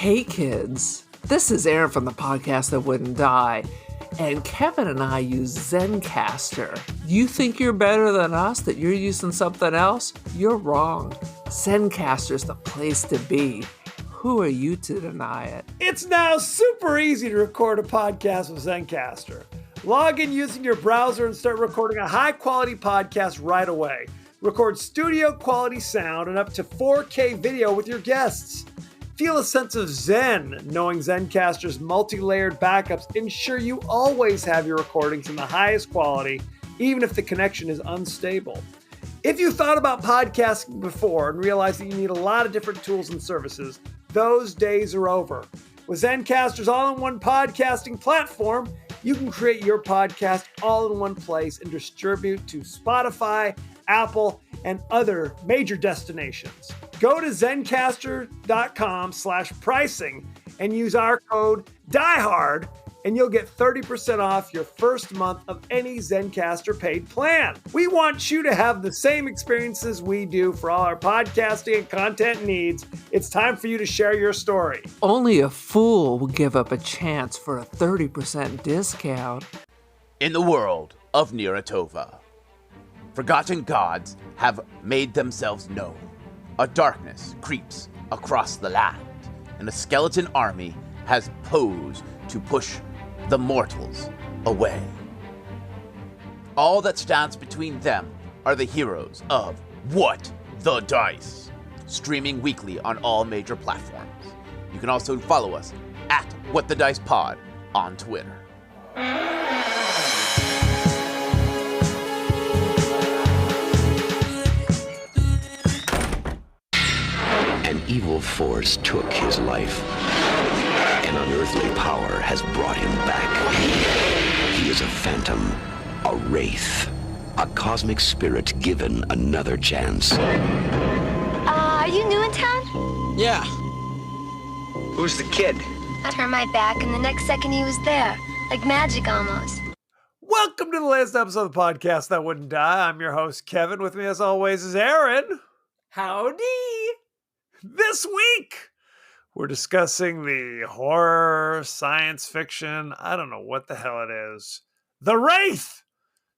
Hey kids, this is Aaron from the podcast that wouldn't die, and Kevin and I use Zencastr. You think you're better than us, that you're using something else? You're wrong. Zencastr's the place to be. Who are you to deny it? It's now super easy to record a podcast with Zencastr. Log in using your browser and start recording a high-quality podcast right away. Record studio-quality sound and up to 4K video with your guests. Feel a sense of zen knowing Zencastr's multi-layered backups ensure you always have your recordings in the highest quality, even if the connection is unstable. If you thought about podcasting before and realized that you need a lot of different tools and services, those days are over. With Zencastr's all-in-one podcasting platform, you can create your podcast all in one place and distribute to Spotify, Apple, and other major destinations. Go to zencastr.com/pricing and use our code DIEHARD and you'll get 30% off your first month of any Zencastr paid plan. We want you to have the same experiences we do for all our podcasting and content needs. It's time for you to share your story. Only a fool will give up a chance for a 30% discount. In the world of Niratova, forgotten gods have made themselves known. A darkness creeps across the land, and a skeleton army has posed to push the mortals away. All that stands between them are the heroes of What the Dice, streaming weekly on all major platforms. You can also follow us at What the Dice Pod on Twitter. An evil force took his life. An unearthly power has brought him back. He is a phantom, a wraith, a cosmic spirit given another chance. Are you new in town? Yeah. Who's the kid? I turned my back, and the next second he was there. Like magic almost. Welcome to the latest episode of the podcast that wouldn't die. I'm your host, Kevin. With me, as always, is Aaron. Howdy! This week, we're discussing the horror, science fiction, I don't know what the hell it is, The Wraith,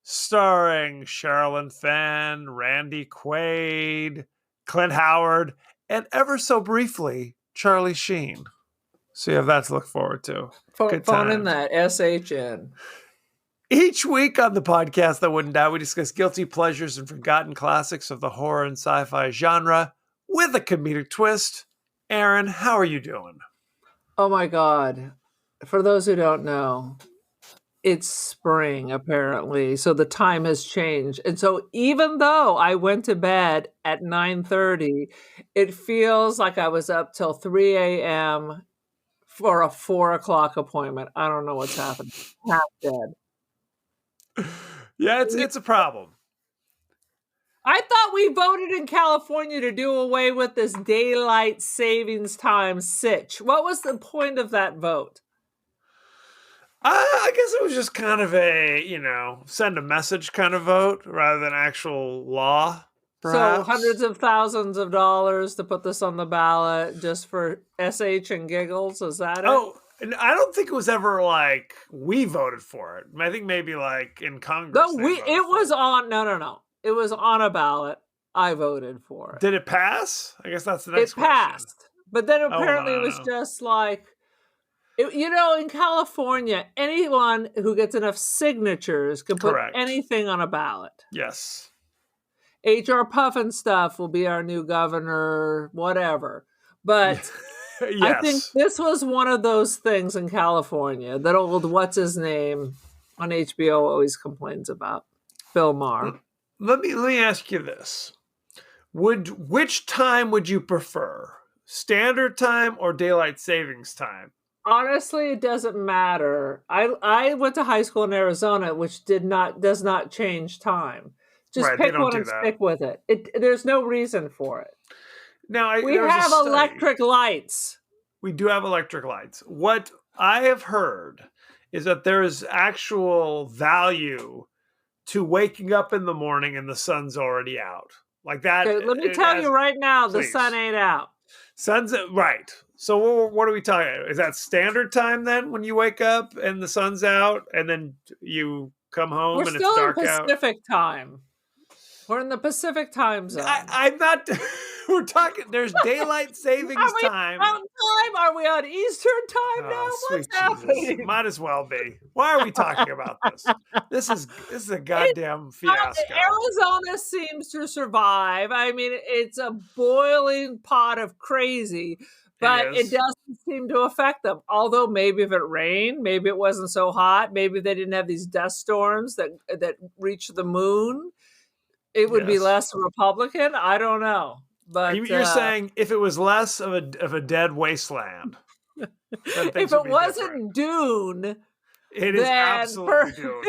starring Sherilyn Fenn, Randy Quaid, Clint Howard, and ever so briefly, Charlie Sheen. So you have that to look forward to. Phone in that, SHN. Each week on the podcast that wouldn't die, we discuss guilty pleasures and forgotten classics of the horror and sci-fi genre with a comedic twist. Aaron, how are you doing? Oh my God. For those who don't know, it's spring apparently. So the time has changed. And so even though I went to bed at 9:30, it feels like I was up till 3 a.m. for a 4 o'clock appointment. I don't know what's happening. Half dead. Yeah, it's a problem. I thought we voted in California to do away with this daylight savings time sitch. What was the point of that vote? I guess it was just kind of a, send a message kind of vote rather than actual law, perhaps. So hundreds of thousands of dollars to put this on the ballot just for SH and giggles? Is that it? Oh, and I don't think it was ever like we voted for it. I think maybe like in Congress. No, it was on. No. It was on a ballot. I voted for it. Did it pass? I guess that's the next question. It passed. But then apparently it was just like, in California, anyone who gets enough signatures can put anything on a ballot. Yes. H.R. Puffin stuff will be our new governor, whatever. But yes. I think this was one of those things in California that old what's-his-name on HBO always complains about, Bill Maher. Let me ask you this. Which time would you prefer? Standard time or daylight savings time? Honestly, it doesn't matter. I went to high school in Arizona, which does not change time. Just pick one and stick with it. There's no reason for it. Now, we have electric lights. We do have electric lights. What I have heard is that there is actual value to waking up in the morning and the sun's already out. Like that. Okay, let me tell you right now, the sun ain't out. Sun's right. So what are we talking about? Is that standard time then when you wake up and the sun's out and then you come home We're and it's still in dark out? Pacific time. We're in the Pacific time zone. I'm not. We're talking. There's daylight savings Are we time. on time? Are we on Eastern time now? Sweet What's Jesus! happening? Might as well be. Why are we talking about this? This is a goddamn fiasco. Arizona seems to survive. I mean, it's a boiling pot of crazy, but it doesn't seem to affect them. Although maybe if it rained, maybe it wasn't so hot, maybe they didn't have these dust storms that reach the moon. It would be less Republican. I don't know. But you're saying if it was less of a dead wasteland, if it wasn't Dune, it is absolutely Dune.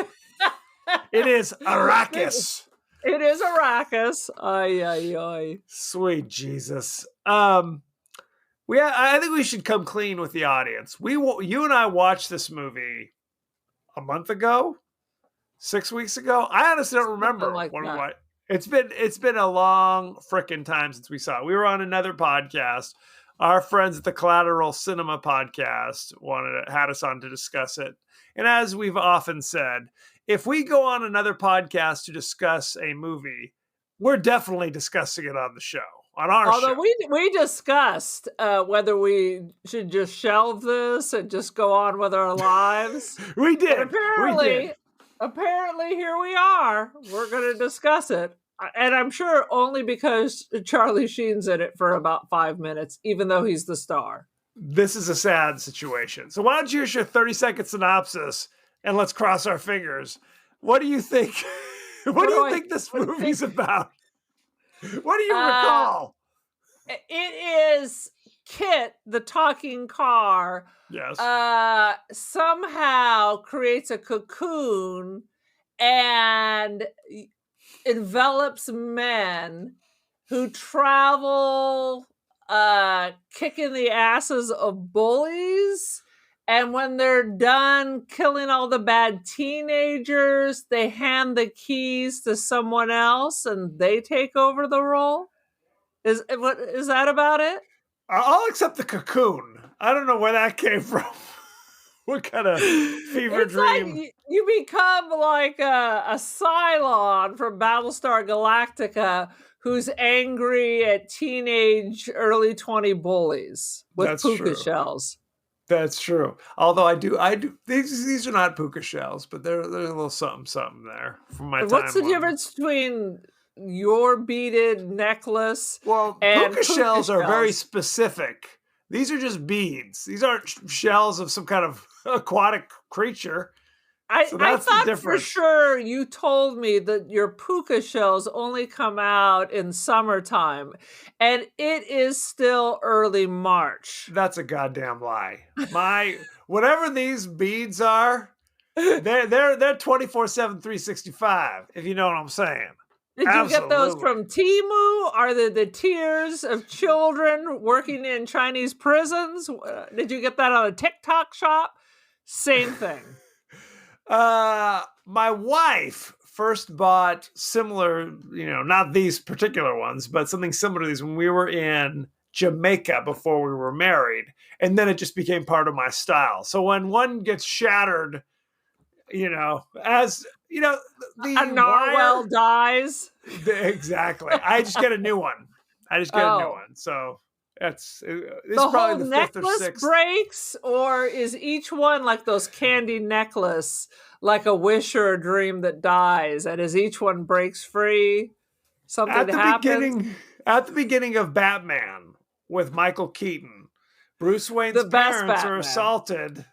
It is Arrakis. It is Arrakis. Ay, ay, ay. Sweet Jesus. I think we should come clean with the audience. You and I watched this movie a month ago, 6 weeks ago. I honestly don't remember when we watched. It's been a long frickin' time since we saw it. We were on another podcast. Our friends at the Collateral Cinema podcast had us on to discuss it. And as we've often said, if we go on another podcast to discuss a movie, we're definitely discussing it on the show. On our Although show. we discussed whether we should just shelve this and just go on with our lives. We did. Apparently, here we are. We're going to discuss it. And I'm sure only because Charlie Sheen's in it for about 5 minutes, even though he's the star. This is a sad situation. So why don't you issue a 30-second synopsis and let's cross our fingers. What do you think? What do you think this movie's about? What do you recall? It is Kit, the talking car, somehow creates a cocoon and envelops men who travel kicking the asses of bullies. And when they're done killing all the bad teenagers, they hand the keys to someone else and they take over the role. Is that about it? I'll accept the cocoon. I don't know where that came from. What kind of fever dream? Like you become like a Cylon from Battlestar Galactica who's angry at teenage early 20 bullies with puka shells. That's true. Although I do. These are not puka shells, but they're a little something there from my time. What's the difference between your beaded necklace? Well, puka shells are very specific. These are just beads. These aren't shells of some kind of aquatic creature. I thought for sure you told me that your puka shells only come out in summertime, and it is still early March. That's a goddamn lie. Whatever these beads are, they're 24/7, 365. If you know what I'm saying. Did you get those from Temu? Are they the tears of children working in Chinese prisons? Did you get that on a TikTok shop? Same thing. My wife first bought similar, not these particular ones, but something similar to these when we were in Jamaica before we were married. And then it just became part of my style. So when one gets shattered, a narwhal dies. Exactly. I just get a new one. So this is probably the fifth or sixth. Breaks, or is each one like those candy necklace, like a wish or a dream that dies, and as each one breaks free, something happens? At the beginning of Batman with Michael Keaton, Bruce Wayne's parents are assaulted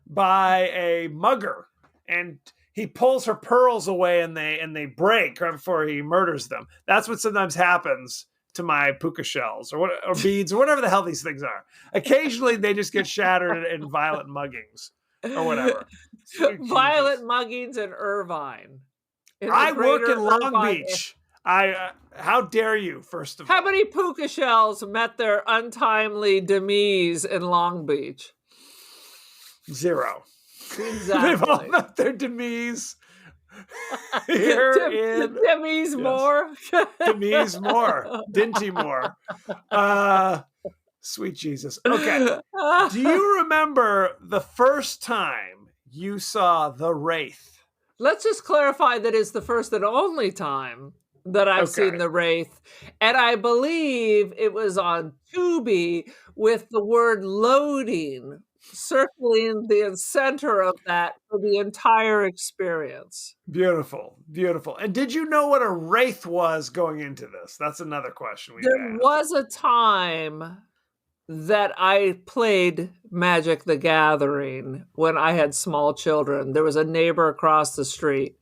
by a mugger, and he pulls her pearls away and they break right before he murders them. That's what sometimes happens to my puka shells or beads or whatever the hell these things are. Occasionally they just get shattered in violent muggings or whatever. Violent muggings in Irvine. I work in Long Beach. How dare you, first of all? How many puka shells met their untimely demise in Long Beach? 0. Exactly. They've all met their demise. Demise more. Dinty more. Sweet Jesus. Okay. Do you remember the first time you saw The Wraith? Let's just clarify that it's the first and only time that I've seen The Wraith. And I believe it was on Tubi with the word loading circling the center of that for the entire experience. Beautiful, beautiful. And did you know what a wraith was going into this? That's another question we There asked. was a time that I played Magic the Gathering when I had small children. There was a neighbor across the street,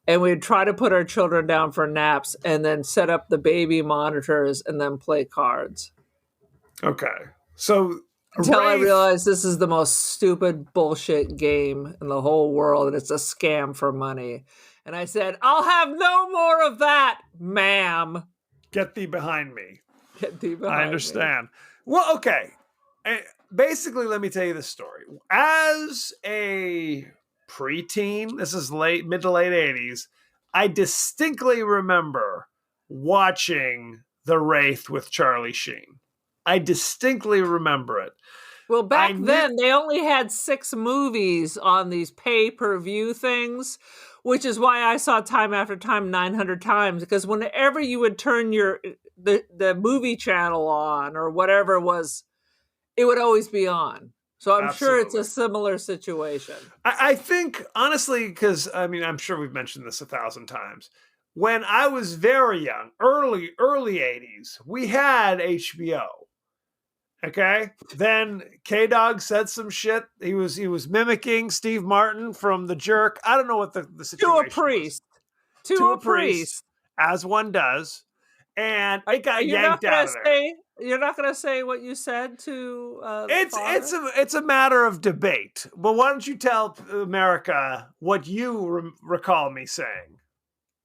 and we'd try to put our children down for naps and then set up the baby monitors and then play cards. Okay. So until I realized this is the most stupid bullshit game in the whole world, and it's a scam for money. And I said, I'll have no more of that, ma'am. Get thee behind me. Get thee behind me. I understand. Well, okay. Basically, let me tell you this story. As a preteen, this is mid to late 80s, I distinctly remember watching The Wraith with Charlie Sheen. I distinctly remember it. Well, back then, they only had 6 movies on these pay-per-view things, which is why I saw time after time 900 times, because whenever you would turn the movie channel on or whatever it was, it would always be on. So I'm sure it's a similar situation. I think, honestly, because, I mean, I'm sure we've mentioned this 1,000 times. When I was very young, early 80s, we had HBO. Okay. Then K-Dog said some shit. He was mimicking Steve Martin from The Jerk. I don't know what the situation was. To a priest. As one does. And it got yanked out of there. You're not going to say what you said to it's a matter of debate. But why don't you tell America what you recall me saying?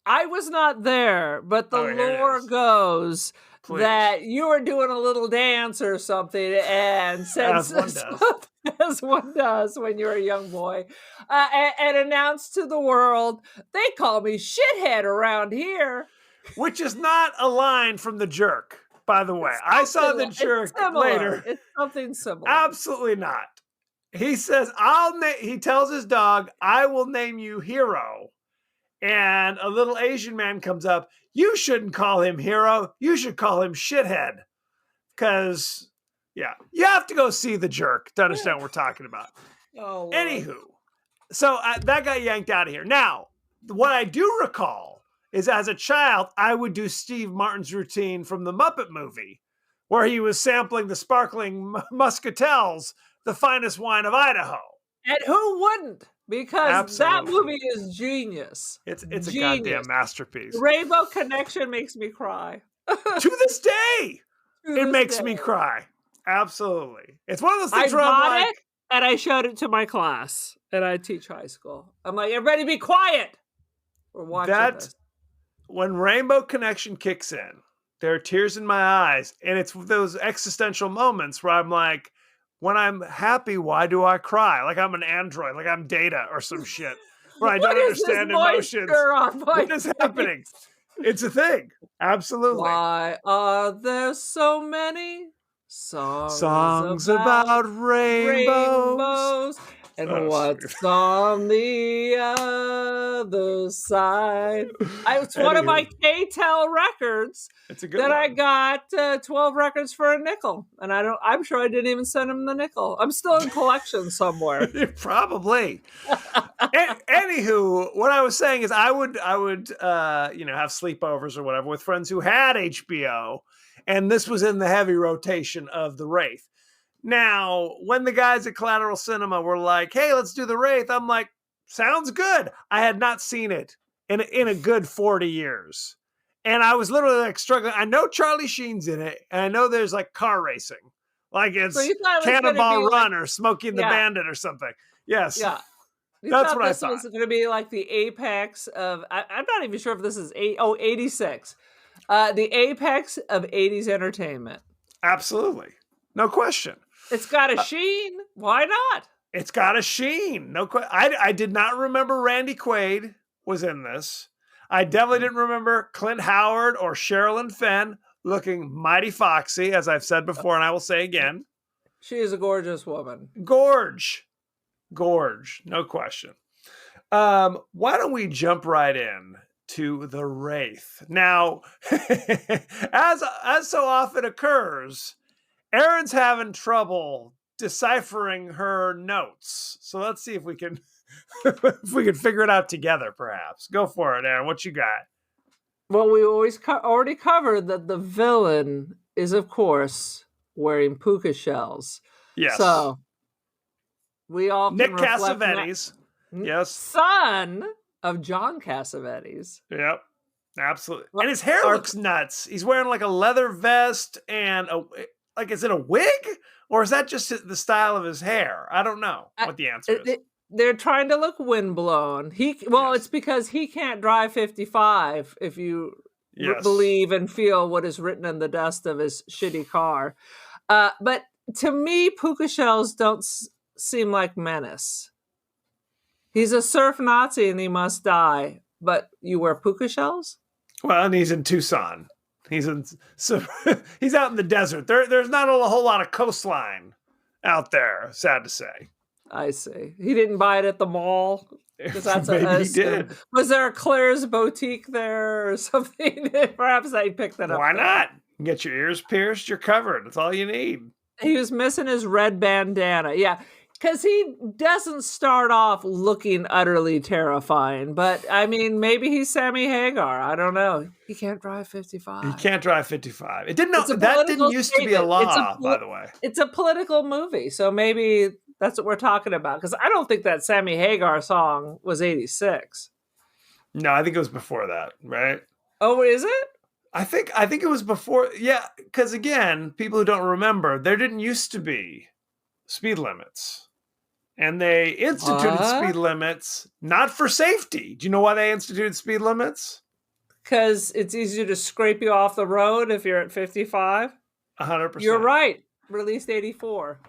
I was not there, but the lore goes that you were doing a little dance or something and said as one does when you're a young boy, and announced to the world, they call me shithead around here. Which is not a line from The Jerk, by the way. I saw The Jerk later. It's something similar. Absolutely not. He says, he tells his dog, I will name you Hero. And a little Asian man comes up. You shouldn't call him Hero. You should call him Shithead. Because, yeah, you have to go see The Jerk to understand what we're talking about. Oh, Lord. Anywho, so that got yanked out of here. Now, what I do recall is as a child, I would do Steve Martin's routine from the Muppet movie, where he was sampling the sparkling muscatels, the finest wine of Idaho. And who wouldn't? Because that movie is genius. It's a goddamn masterpiece. The Rainbow Connection makes me cry. To this day, it makes me cry. Absolutely. It's one of those things where I'm like... and I showed it to my class, and I teach high school. I'm like, everybody be quiet. We're watching this. When Rainbow Connection kicks in, there are tears in my eyes, and it's those existential moments where I'm like, when I'm happy, why do I cry? Like I'm an android, like I'm Data or some shit, where I don't understand emotions. What is happening? It's a thing. Absolutely. Why are there so many songs about rainbows? And what's on the other side? It's one of my K-Tel records that I got 12 records for a nickel. And I'm sure I didn't even send him the nickel. I'm still in collection somewhere. Probably. Anywho, what I was saying is I would have sleepovers or whatever with friends who had HBO. And this was in the heavy rotation of The Wraith. Now, when the guys at Collateral Cinema were like, hey, let's do The Wraith, I'm like, sounds good. I had not seen it in a good 40 years. And I was literally like struggling. I know Charlie Sheen's in it, and I know there's like car racing. Like it's Cannonball Run or Smokey and the Bandit or something. Yes. Yeah. That's what I thought. This was going to be like the apex of, I'm not even sure if this is 86. The apex of 80s entertainment. Absolutely. No question. It's got a sheen. Why not? It's got a sheen. No question. I did not remember Randy Quaid was in this. I definitely didn't remember Clint Howard or Sherilyn Fenn. looking mighty foxy, as I've said before, and I will say again. She is a gorgeous woman. Gorge, no question. Why don't we jump right in to the Wraith? Now, as so often occurs, Erin's having trouble deciphering her notes. So let's see if we can figure it out together, perhaps. Go for it, Erin. What you got? Well, we already covered that the villain is, of course, wearing puka shells. Yes. So we all can Nick reflect Cassavetes. Yes. Son of John Cassavetes. Yep. Absolutely. And his hair looks nuts. He's wearing like a leather vest and is it a wig? Or is that just the style of his hair? I don't know what the answer is. They're trying to look windblown. It's because he can't drive 55 if you believe and feel what is written in the dust of his shitty car. But to me, puka shells don't seem like menace. He's a surf Nazi and he must die. But you wear puka shells? Well, and he's in Tucson. He's out in the desert. There's not a whole lot of coastline out there, sad to say. I see. He didn't buy it at the mall. Maybe he did. Was there a Claire's boutique there or something? Perhaps I picked that up. Why not? You get your ears pierced, you're covered. That's all you need. He was missing his red bandana. Yeah, because he doesn't start off looking utterly terrifying. But, I mean, maybe he's Sammy Hagar. I don't know. He can't drive 55. He can't drive 55. That didn't used to be a law, by the way. It's a political movie, so maybe that's what we're talking about. Because I don't think that Sammy Hagar song was 86. No, I think it was before that, right? Oh, is it? I think it was before. Yeah, because again, people who don't remember, there didn't used to be speed limits. And they instituted speed limits not for safety. Do you know why they instituted speed limits? Because it's easier to scrape you off the road if you're at 55. 100%. You're right. Released 84.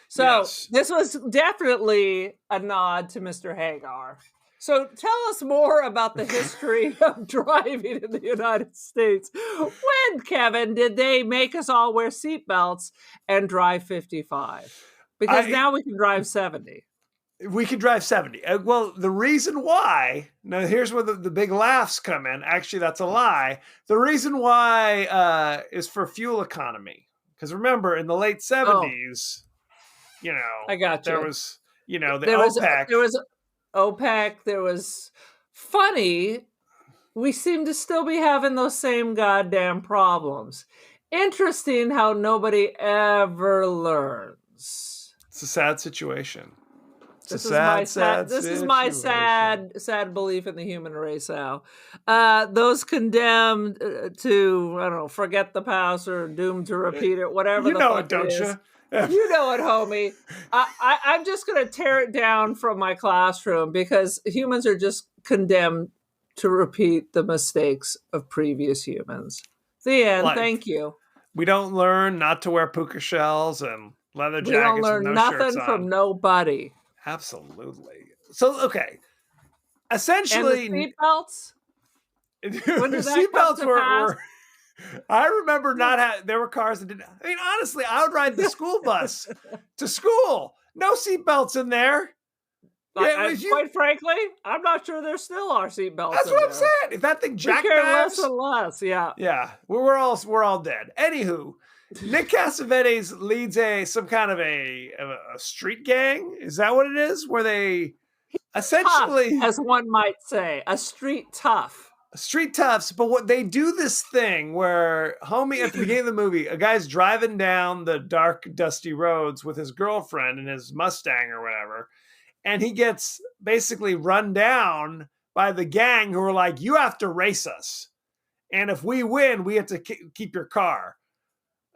So This was definitely a nod to Mr. Hagar. So tell us more about the history of driving in the United States. When, Kevin, did they make us all wear seatbelts and drive 55? Because now we can drive 70. We can drive 70. Well, the reason why, now here's where the big laughs come in. Actually, that's a lie. The reason why is for fuel economy. Because remember, in the late 70s, I got you. There was, the OPEC. There was OPEC. There was funny. We seem to still be having those same goddamn problems. Interesting how nobody ever learns. It's a sad situation. This is my sad belief in the human race now. Those condemned to, I don't know, forget the past or doomed to repeat it, whatever you the know fuck it, don't is. you? You know it, homie. I'm just going to tear it down from my classroom because humans are just condemned to repeat the mistakes of previous humans. The end. Thank you. We don't learn not to wear puka shells and leather jackets. We don't learn with no nothing shirts on. from nobody. Absolutely. So, okay. Essentially. And the seatbelts? When did that seatbelts come to were pass? I remember there were cars that didn't. I mean, honestly, I would ride the school bus to school. No seatbelts in there. Quite frankly, I'm not sure there still are seatbelts. That's what I'm saying. If that thing jackknives, less and less. Yeah. Yeah. We're all dead. Anywho, Nick Cassavetes leads some kind of a street gang. Is that what it is? Where they essentially, tough, as one might say, a street tough. Street toughs, but what they do this thing where, homie, at the beginning of the movie, a guy's driving down the dark, dusty roads with his girlfriend and his Mustang or whatever, and he gets basically run down by the gang who are like, you have to race us, and if we win, we have to keep your car.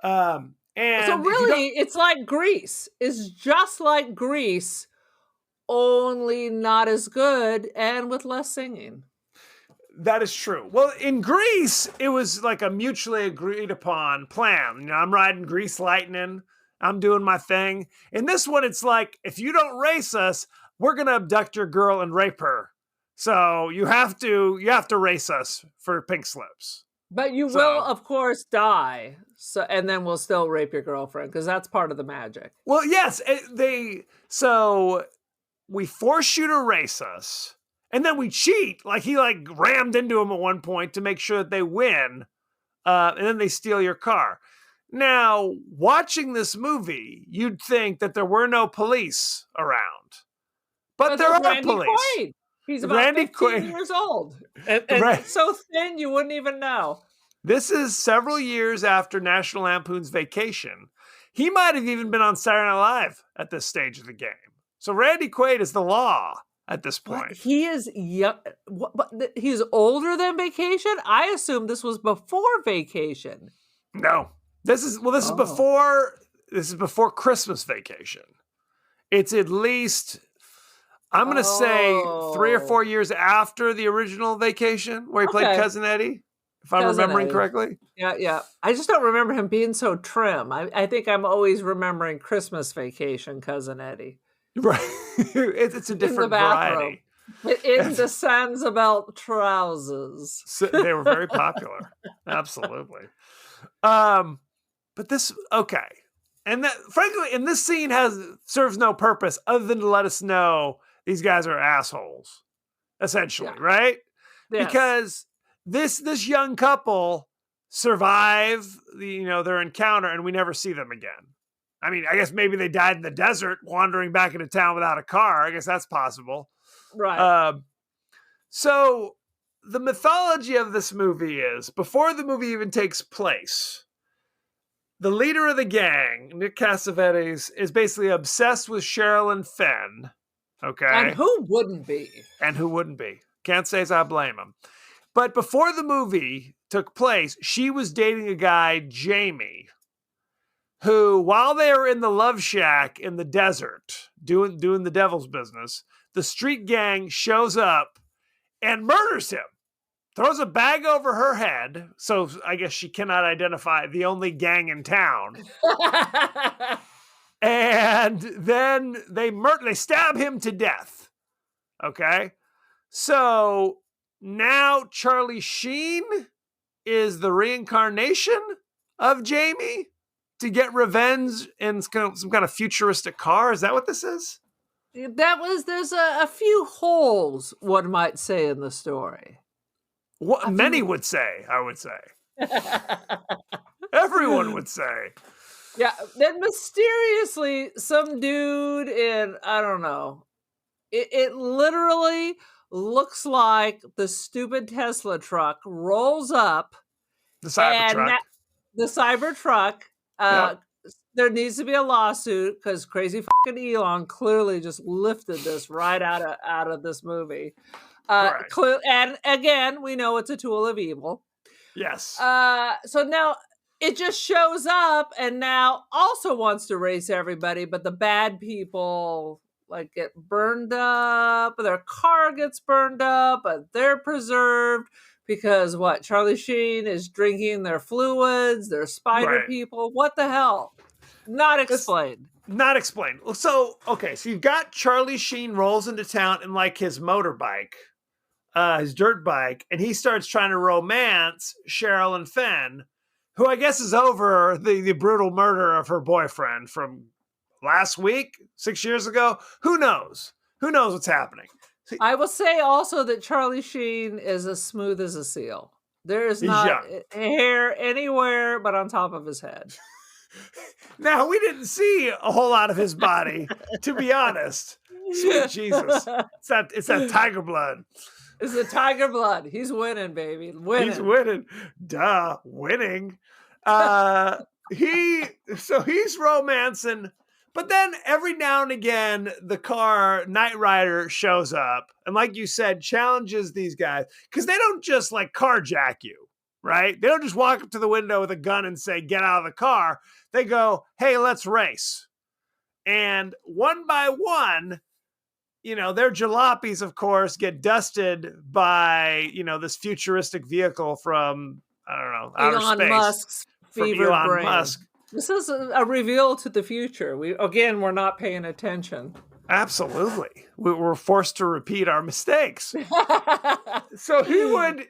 And so really, it's like Grease. It's just like Grease, only not as good and with less singing. That is true. Well, in Grease, it was like a mutually agreed upon plan. I'm riding Grease Lightning. I'm doing my thing. In this one, it's like, if you don't race us, we're going to abduct your girl and rape her. So you have to race us for pink slips. But you will, of course, die. So, and then we'll still rape your girlfriend because that's part of the magic. Well, yes, so we force you to race us, and then we cheat. Like he rammed into him at one point to make sure that they win, and then they steal your car. Now, watching this movie, you'd think that there were no police around, but there are Randy police. Quaid. He's about 15 years old, and so thin you wouldn't even know. This is several years after National Lampoon's Vacation. He might have even been on Saturday Night Live at this stage of the game. So Randy Quaid is the law at this point. What? He is young. He's older than Vacation? I assumed this was before Vacation. No. This is before Christmas Vacation. It's at least, I'm going to say 3 or 4 years after the original Vacation, where he played Cousin Eddie, if I'm remembering correctly. Yeah. I just don't remember him being so trim. I think I'm always remembering Christmas Vacation, Cousin Eddie. Right. It's a different variety. In the Sansa trousers. So they were very popular. Absolutely. But this, okay. And that, frankly, and this scene serves no purpose other than to let us know these guys are assholes, essentially, right? Yes. Because this young couple survive their encounter, and we never see them again. I mean, I guess maybe they died in the desert wandering back into town without a car. I guess that's possible. Right. So the mythology of this movie is, before the movie even takes place, the leader of the gang, Nick Cassavetes, is basically obsessed with Sherilyn Fenn. Okay. And who wouldn't be? Can't say as I blame him. But before the movie took place, she was dating a guy, Jamie, who, while they were in the love shack in the desert, doing the devil's business, the street gang shows up and murders him. Throws a bag over her head, so I guess she cannot identify the only gang in town. And then they stab him to death. Okay? So now Charlie Sheen is the reincarnation of Jamie to get revenge in some kind of futuristic car. Is that what this is? There's a few holes, one might say, in the story. What many would say, I would say. Everyone would say. Yeah, then mysteriously, some dude in, I don't know, it literally looks like the stupid Tesla truck rolls up. The Cybertruck. The Cybertruck. Yep. There needs to be a lawsuit because crazy fucking Elon clearly just lifted this right out of this movie. Right. And again, we know it's a tool of evil. Yes. So now it just shows up and now also wants to race everybody, but the bad people get burned up, their car gets burned up, but they're preserved because Charlie Sheen is drinking their fluids, they're spider people. What the hell? Not explained. Not explained. So you've got Charlie Sheen rolls into town in his motorbike, his dirt bike, and he starts trying to romance Sherilyn Fenn, who I guess is over the brutal murder of her boyfriend from last week, 6 years ago. Who knows? Who knows what's happening? I will say also that Charlie Sheen is as smooth as a seal. There is not hair anywhere but on top of his head. Now, we didn't see a whole lot of his body, to be honest. Sweet Jesus. It's that tiger blood. It's the tiger blood. He's winning, baby. He's winning. Duh, winning. He's romancing, but then every now and again, the car Knight Rider shows up and, like you said, challenges these guys because they don't just carjack you, right? They don't just walk up to the window with a gun and say, "Get out of the car." They go, "Hey, let's race." And one by one, their jalopies, of course, get dusted by, this futuristic vehicle from, I don't know, outer Elon space. Musk's fevered brain. Musk. This is a reveal to the future. We're not paying attention. Absolutely. We were forced to repeat our mistakes. So he would,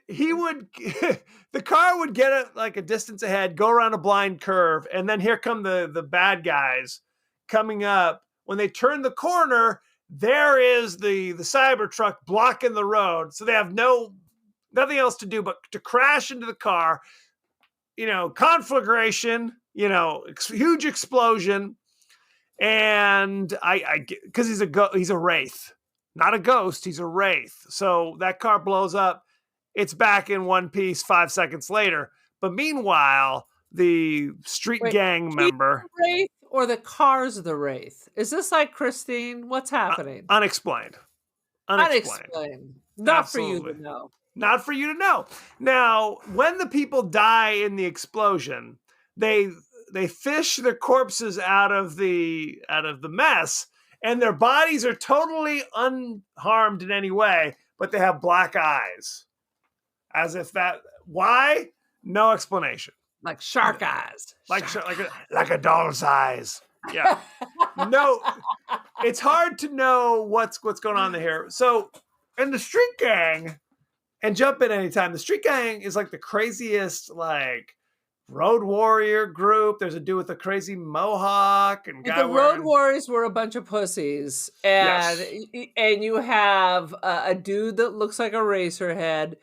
the car would get it like a distance ahead, go around a blind curve, and then here come the bad guys coming up. When they turn the corner, there is the Cybertruck blocking the road. So they have nothing else to do but to crash into the car. Conflagration, huge explosion. And because he's a wraith, not a ghost. He's a wraith. So that car blows up. It's back in one piece 5 seconds later. But meanwhile, the street gang member, the Wraith or the car's the Wraith? Is this like Christine? What's happening? Unexplained. Unexplained. Not Absolutely. for you to know. Not for you to know. Now, when the people die in the explosion, they fish their corpses out of the mess, and their bodies are totally unharmed in any way, but they have black eyes. As if that, why? No explanation. Like shark eyes. Like a doll's eyes. Yeah. No, it's hard to know what's going on here. So, and the street gang, and jump in anytime, the street gang is like the craziest, like, road warrior group. There's a dude with a crazy mohawk and guy. The road warriors were a bunch of pussies, and you have a dude that looks like a racerhead,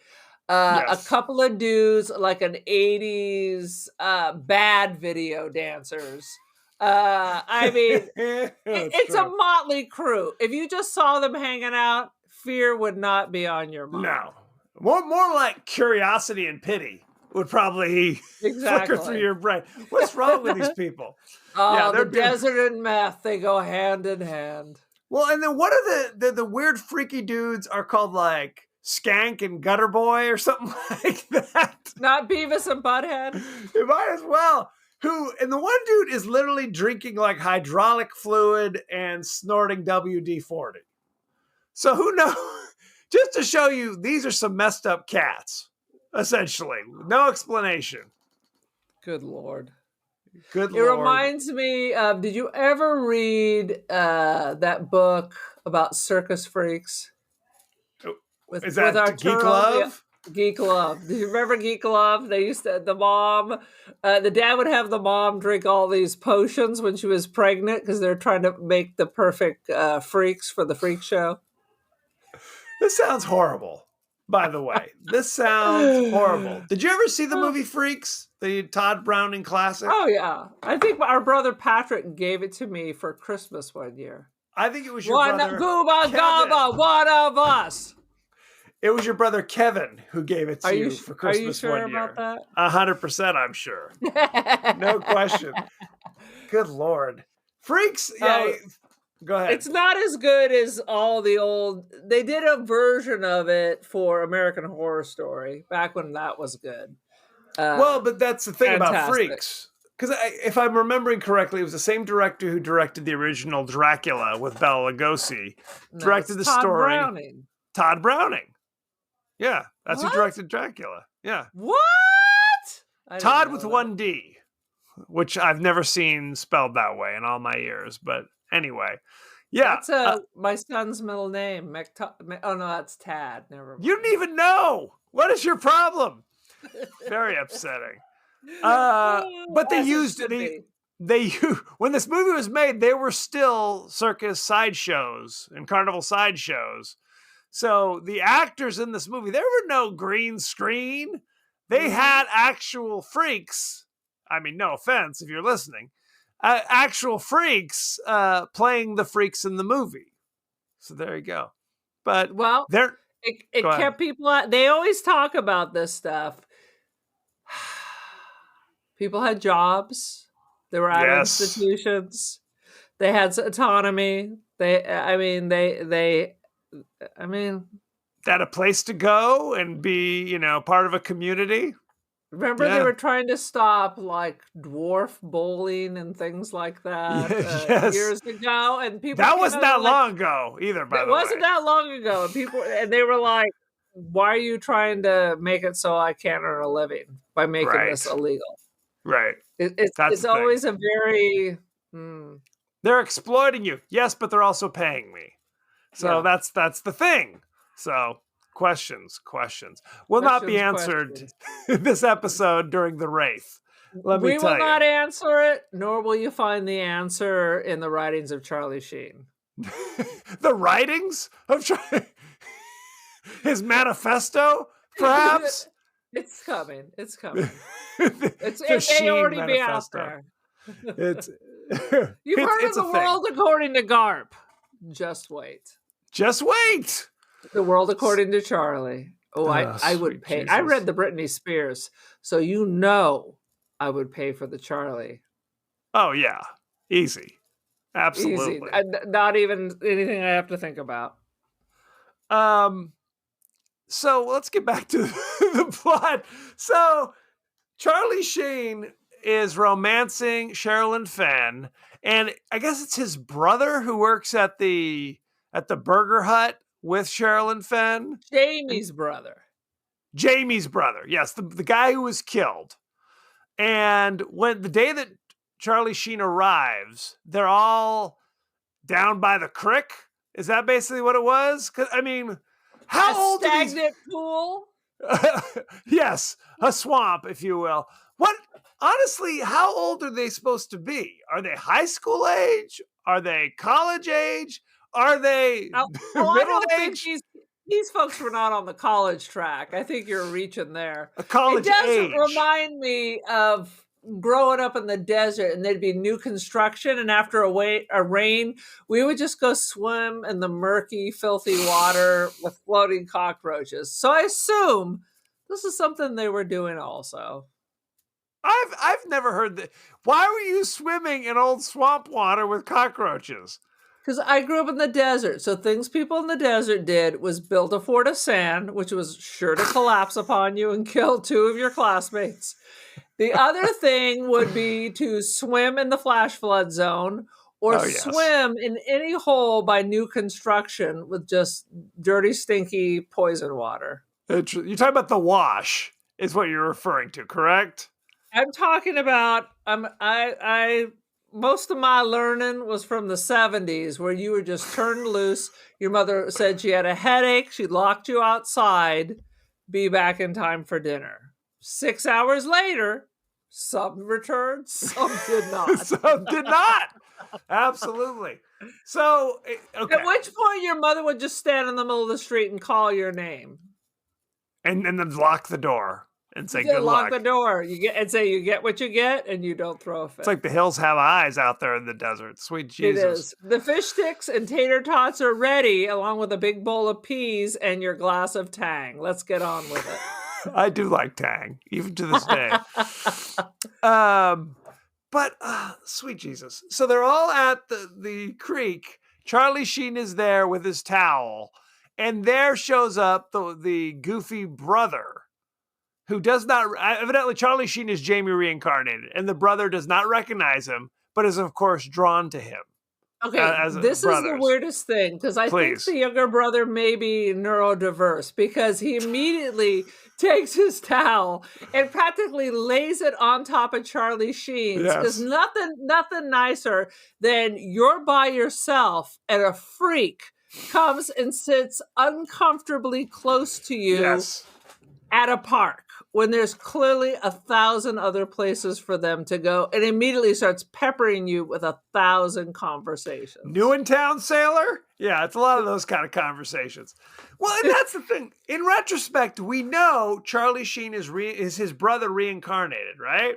a couple of dudes like an 80s bad video dancers. I mean, it's a motley crew. If you just saw them hanging out, fear would not be on your mind. No, more like curiosity and pity would probably flicker through your brain. What's wrong with these people? Oh, the desert and meth, they go hand in hand. Well, and then what are the weird freaky dudes are called, like Skank and Gutter Boy or something like that? Not Beavis and Butthead? You might as well. And the one dude is literally drinking like hydraulic fluid and snorting WD-40. So who knows? Just to show you, these are some messed up cats. Essentially, no explanation. Good Lord. Good Lord. It Lord. reminds me of, did you ever read that book about circus freaks? Is that Geek Love? Yeah, Geek Love. Do you remember Geek Love? They used to, the dad would have the mom drink all these potions when she was pregnant because they're trying to make the perfect freaks for the freak show. This sounds horrible. By the way, this sounds horrible. Did you ever see the movie Freaks, the Todd Browning classic? Oh, yeah. I think our brother Patrick gave it to me for Christmas one year. I think it was your brother Gooba Gaba, one of us. It was your brother Kevin who gave it to you for Christmas one year. Are you sure about that? 100%, I'm sure. No question. Good Lord. Freaks, yeah. Go ahead. It's not as good as all the old. They did a version of it for American Horror Story back when that was good. Well, but that's the thing about Freaks. Because if I'm remembering correctly, it was the same director who directed the original Dracula with Bela Lugosi. Directed the story. Todd Browning. Yeah, that's who directed Dracula. Yeah. What? Todd with one D, which I've never seen spelled that way in all my years, but. Anyway, yeah. That's my son's middle name. Oh, no, that's Tad. Never mind. You didn't even know. What is your problem? Very upsetting. But they used it. When this movie was made, they were still circus sideshows and carnival sideshows. So the actors in this movie, there were no green screen. They had actual freaks. I mean, no offense if you're listening. Actual freaks playing the freaks in the movie. So there you go. But it kept people out. They always talk about this stuff. People had jobs. They were out of institutions. They had autonomy. They had a place to go and be, part of a community. Remember, they were trying to stop like dwarf bowling and things like that years ago, and people. That wasn't that long ago either. By the way, it wasn't that long ago, and they were like, "Why are you trying to make it so I can't earn a living by making this illegal?" Right. It's always a very They're exploiting you. Yes, but they're also paying me. So that's the thing. So questions will not be answered in this episode during the Wraith. Let me We tell will you. not answer it, nor will you find the answer in the writings of Charlie Sheen. The writings of his manifesto, perhaps? It's coming. It's coming. The It Sheen may already be manifesto. out there. It's You've heard it's of the a thing. world according to Garp. Just wait. Just wait. The world according to Charlie. Oh, I would sweet pay. Jesus. I read the Britney Spears, so you know I would pay for the Charlie. Oh yeah, easy, absolutely. Easy. Not even anything I have to think about. So let's get back to the plot. So Charlie Sheen is romancing Sherilyn Fenn, and I guess it's his brother who works at the Burger Hut with Sherilyn Fenn. Jamie's brother. Jamie's brother, yes, the guy who was killed. And when the day that Charlie Sheen arrives, they're all down by the creek. Is that basically what it was? 'Cause, I mean, how old are these? Stagnant pool. Yes, a swamp, if you will. What? Honestly, how old are they supposed to be? Are they high school age? Are they college age? Are they I middle don't think age? these folks were not on the college track. I think you're reaching there. A college It does age. remind me of growing up in the desert, and there'd be new construction, and after a rain, we would just go swim in the murky, filthy water with floating cockroaches. So I assume this is something they were doing also. I've never heard that. Why were you swimming in old swamp water with cockroaches? Because I grew up in the desert. So things people in the desert did was build a fort of sand, which was sure to collapse upon you and kill 2 of your classmates. The other thing would be to swim in the flash flood zone or swim in any hole by new construction with just dirty, stinky poison water. You're talking about the wash, is what you're referring to, correct? I'm talking about most of my learning was from the 70s where you were just turned loose. Your mother said she had a headache. She locked you outside. Be back in time for dinner. 6 hours later, some returned, some did not. Some did not. Absolutely. So, okay. At which point your mother would just stand in the middle of the street and call your name. And then lock the door and say good luck. Lock the door. You get what you get, and you don't throw a fit. It's like the hills have eyes out there in the desert. Sweet Jesus. It is. The fish sticks and tater tots are ready, along with a big bowl of peas and your glass of Tang. Let's get on with it. I do like Tang, even to this day. But sweet Jesus. So they're all at the creek. Charlie Sheen is there with his towel. And there shows up the goofy brother who does not, evidently Charlie Sheen is Jamie reincarnated, and the brother does not recognize him, but is of course drawn to him. Okay, brothers. this is the weirdest thing, because I think the younger brother may be neurodiverse, because he immediately takes his towel and practically lays it on top of Charlie Sheen's. There's nothing nicer than you're by yourself and a freak comes and sits uncomfortably close to you at a park when there's clearly 1,000 other places for them to go, and immediately starts peppering you with 1,000 conversations. New in town sailor? Yeah, it's a lot of those kind of conversations. Well, and that's the thing. In retrospect, we know Charlie Sheen is his brother reincarnated, right?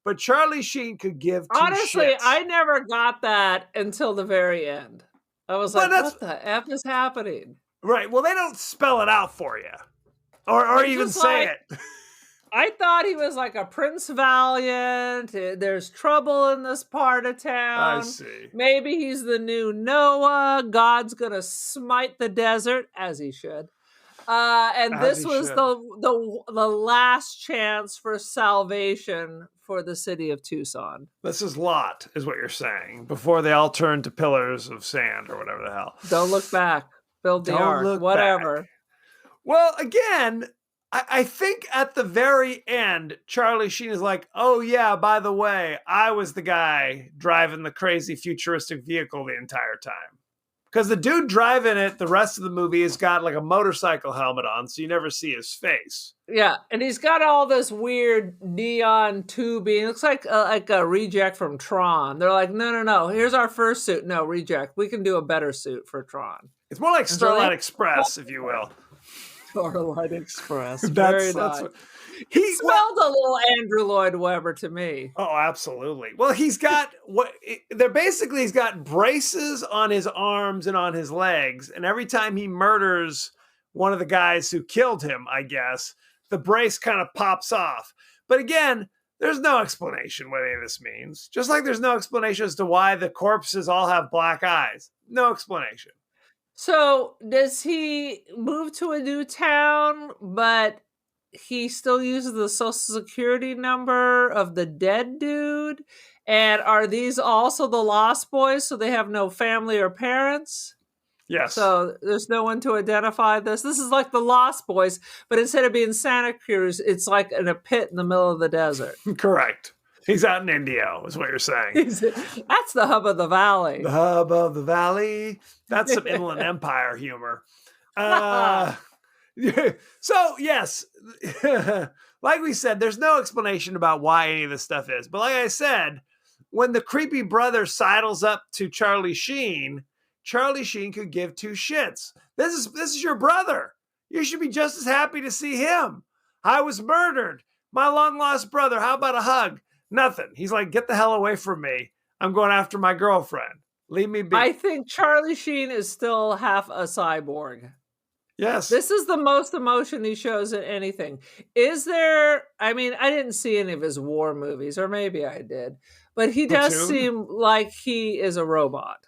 But Charlie Sheen could give two Honestly, shits. I never got that until the very end. I was like, what the F is happening? Right. Well, they don't spell it out for you. Or even say it. I thought he was like a Prince Valiant. There's trouble in this part of town. I see. Maybe he's the new Noah. God's gonna smite the desert, as he should. And this was the last chance for salvation for the city of Tucson. This is Lot, is what you're saying, before they all turn to pillars of sand or whatever the hell. Don't look back. Build the ark. Whatever. Back. Well, again, I think at the very end, Charlie Sheen is like, oh, yeah, by the way, I was the guy driving the crazy futuristic vehicle the entire time. Because the dude driving it, the rest of the movie, has got like a motorcycle helmet on, so you never see his face. Yeah, and he's got all this weird neon tubing. It looks like a reject from Tron. They're like, no, here's our first suit. No, reject. We can do a better suit for Tron. It's more like Starlight Express, if you will. Starlight Express. Very nice. He smelled a little Andrew Lloyd Webber to me. Oh, absolutely. Well, he's got he's got braces on his arms and on his legs, and every time he murders one of the guys who killed him, I guess, the brace kind of pops off. But again, there's no explanation what any of this means. Just like there's no explanation as to why the corpses all have black eyes. No explanation. So does he move to a new town, but he still uses the social security number of the dead dude? And are these also the Lost Boys, so they have no family or parents? Yes. So there's no one to identify this. This is like the Lost Boys, but instead of being Santa Cruz, it's like in a pit in the middle of the desert. Correct. He's out in Indio, is what you're saying. That's the hub of the valley. The hub of the valley. That's some Inland Empire humor. So, yes, like we said, there's no explanation about why any of this stuff is. But like I said, when the creepy brother sidles up to Charlie Sheen could give two shits. This is your brother. You should be just as happy to see him. I was murdered. My long lost brother. How about a hug? Nothing. He's like, get the hell away from me. I'm going after my girlfriend. Leave me be. I think Charlie Sheen is still half a cyborg. Yes. This is the most emotion he shows in anything. Is there, I mean, I didn't see any of his war movies, or maybe I did, but he does seem like he is a robot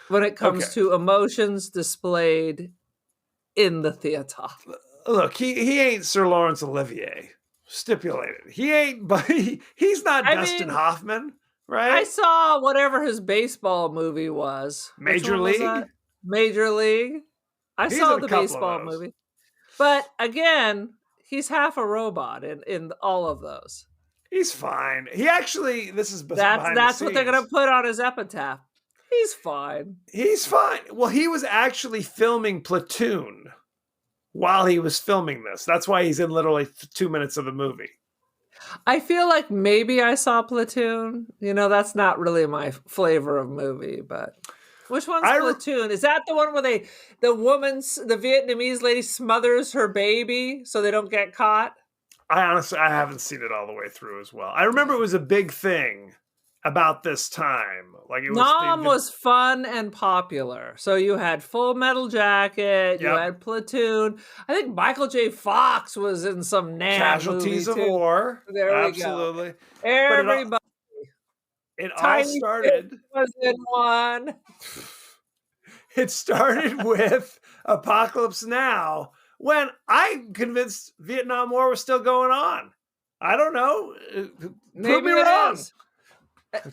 when it comes to emotions displayed in the theater. Look, he ain't Sir Laurence Olivier. Stipulated. He ain't, but he's not Dustin Hoffman, right? I saw whatever his baseball movie was. Major League? Major League. I saw the baseball movie. But again, he's half a robot in all of those. He's fine. He actually, this is that's what they're going to put on his epitaph. He's fine. He's fine. Well, he was actually filming Platoon while he was filming this. That's why he's in literally 2 minutes of the movie. I feel like maybe I saw Platoon. You know, that's not really my flavor of movie, but which one's Platoon? Is that the one where the Vietnamese lady smothers her baby so they don't get caught? I haven't seen it all the way through as well. I remember it was a big thing about this time. Like it was Nam was fun and popular. So you had Full Metal Jacket, you had Platoon. I think Michael J. Fox was in some Casualties of War. There Absolutely. We go. Everybody. It all started was in one. It started with Apocalypse Now when I'm convinced Vietnam War was still going on. I don't know. Prove me wrong.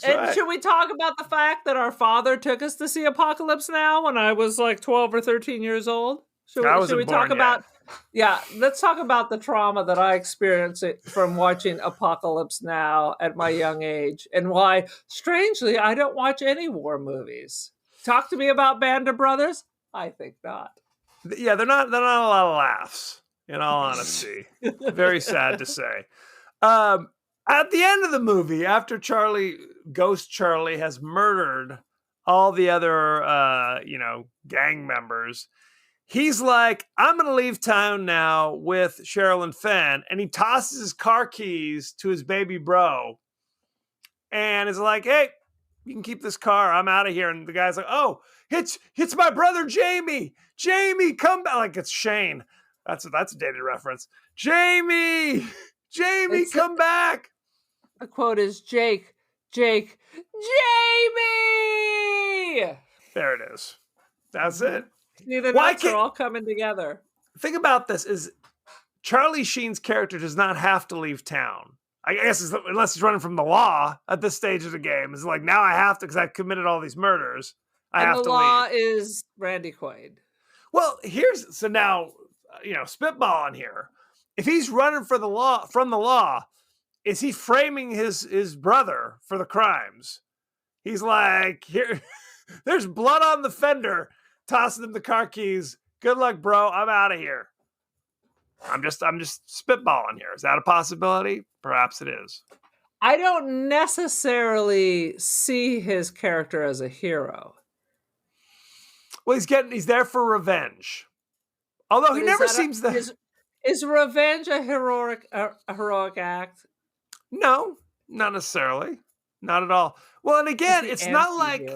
Should we talk about the fact that our father took us to see Apocalypse Now when I was like 12 or 13 years old? Should we talk about? Yeah, let's talk about the trauma that I experienced from watching Apocalypse Now at my young age, and why, strangely, I don't watch any war movies. Talk to me about Band of Brothers. I think not. Yeah, they're not a lot of laughs. In all honesty, very sad to say. At the end of the movie, after Ghost Charlie has murdered all the other, gang members, he's like, I'm going to leave town now with Cheryl and Fenn. And he tosses his car keys to his baby bro. And is like, hey, you can keep this car. I'm out of here. And the guy's like, oh, it's my brother, Jamie. Jamie, come back. Like it's Shane. That's a dated reference. Jamie, come back. The quote is Jake, Jamie! There it is. That's it. See, the nuts are all coming together. Think about this, is Charlie Sheen's character does not have to leave town. I guess unless he's running from the law at this stage of the game. It's like, now I have to, because I've committed all these murders. I have to leave. The law is Randy Quaid. Well, now, spitball on here. if he's running from the law, is he framing his brother for the crimes? He's like, here, there's blood on the fender, tossing him the car keys. Good luck, bro. I'm out of here. I'm just spitballing here. Is that a possibility? Perhaps it is. I don't necessarily see his character as a hero. Well, he's there for revenge. Although he never seems to. Is revenge a heroic act? No, not necessarily. Not at all. Well, and again, it's not like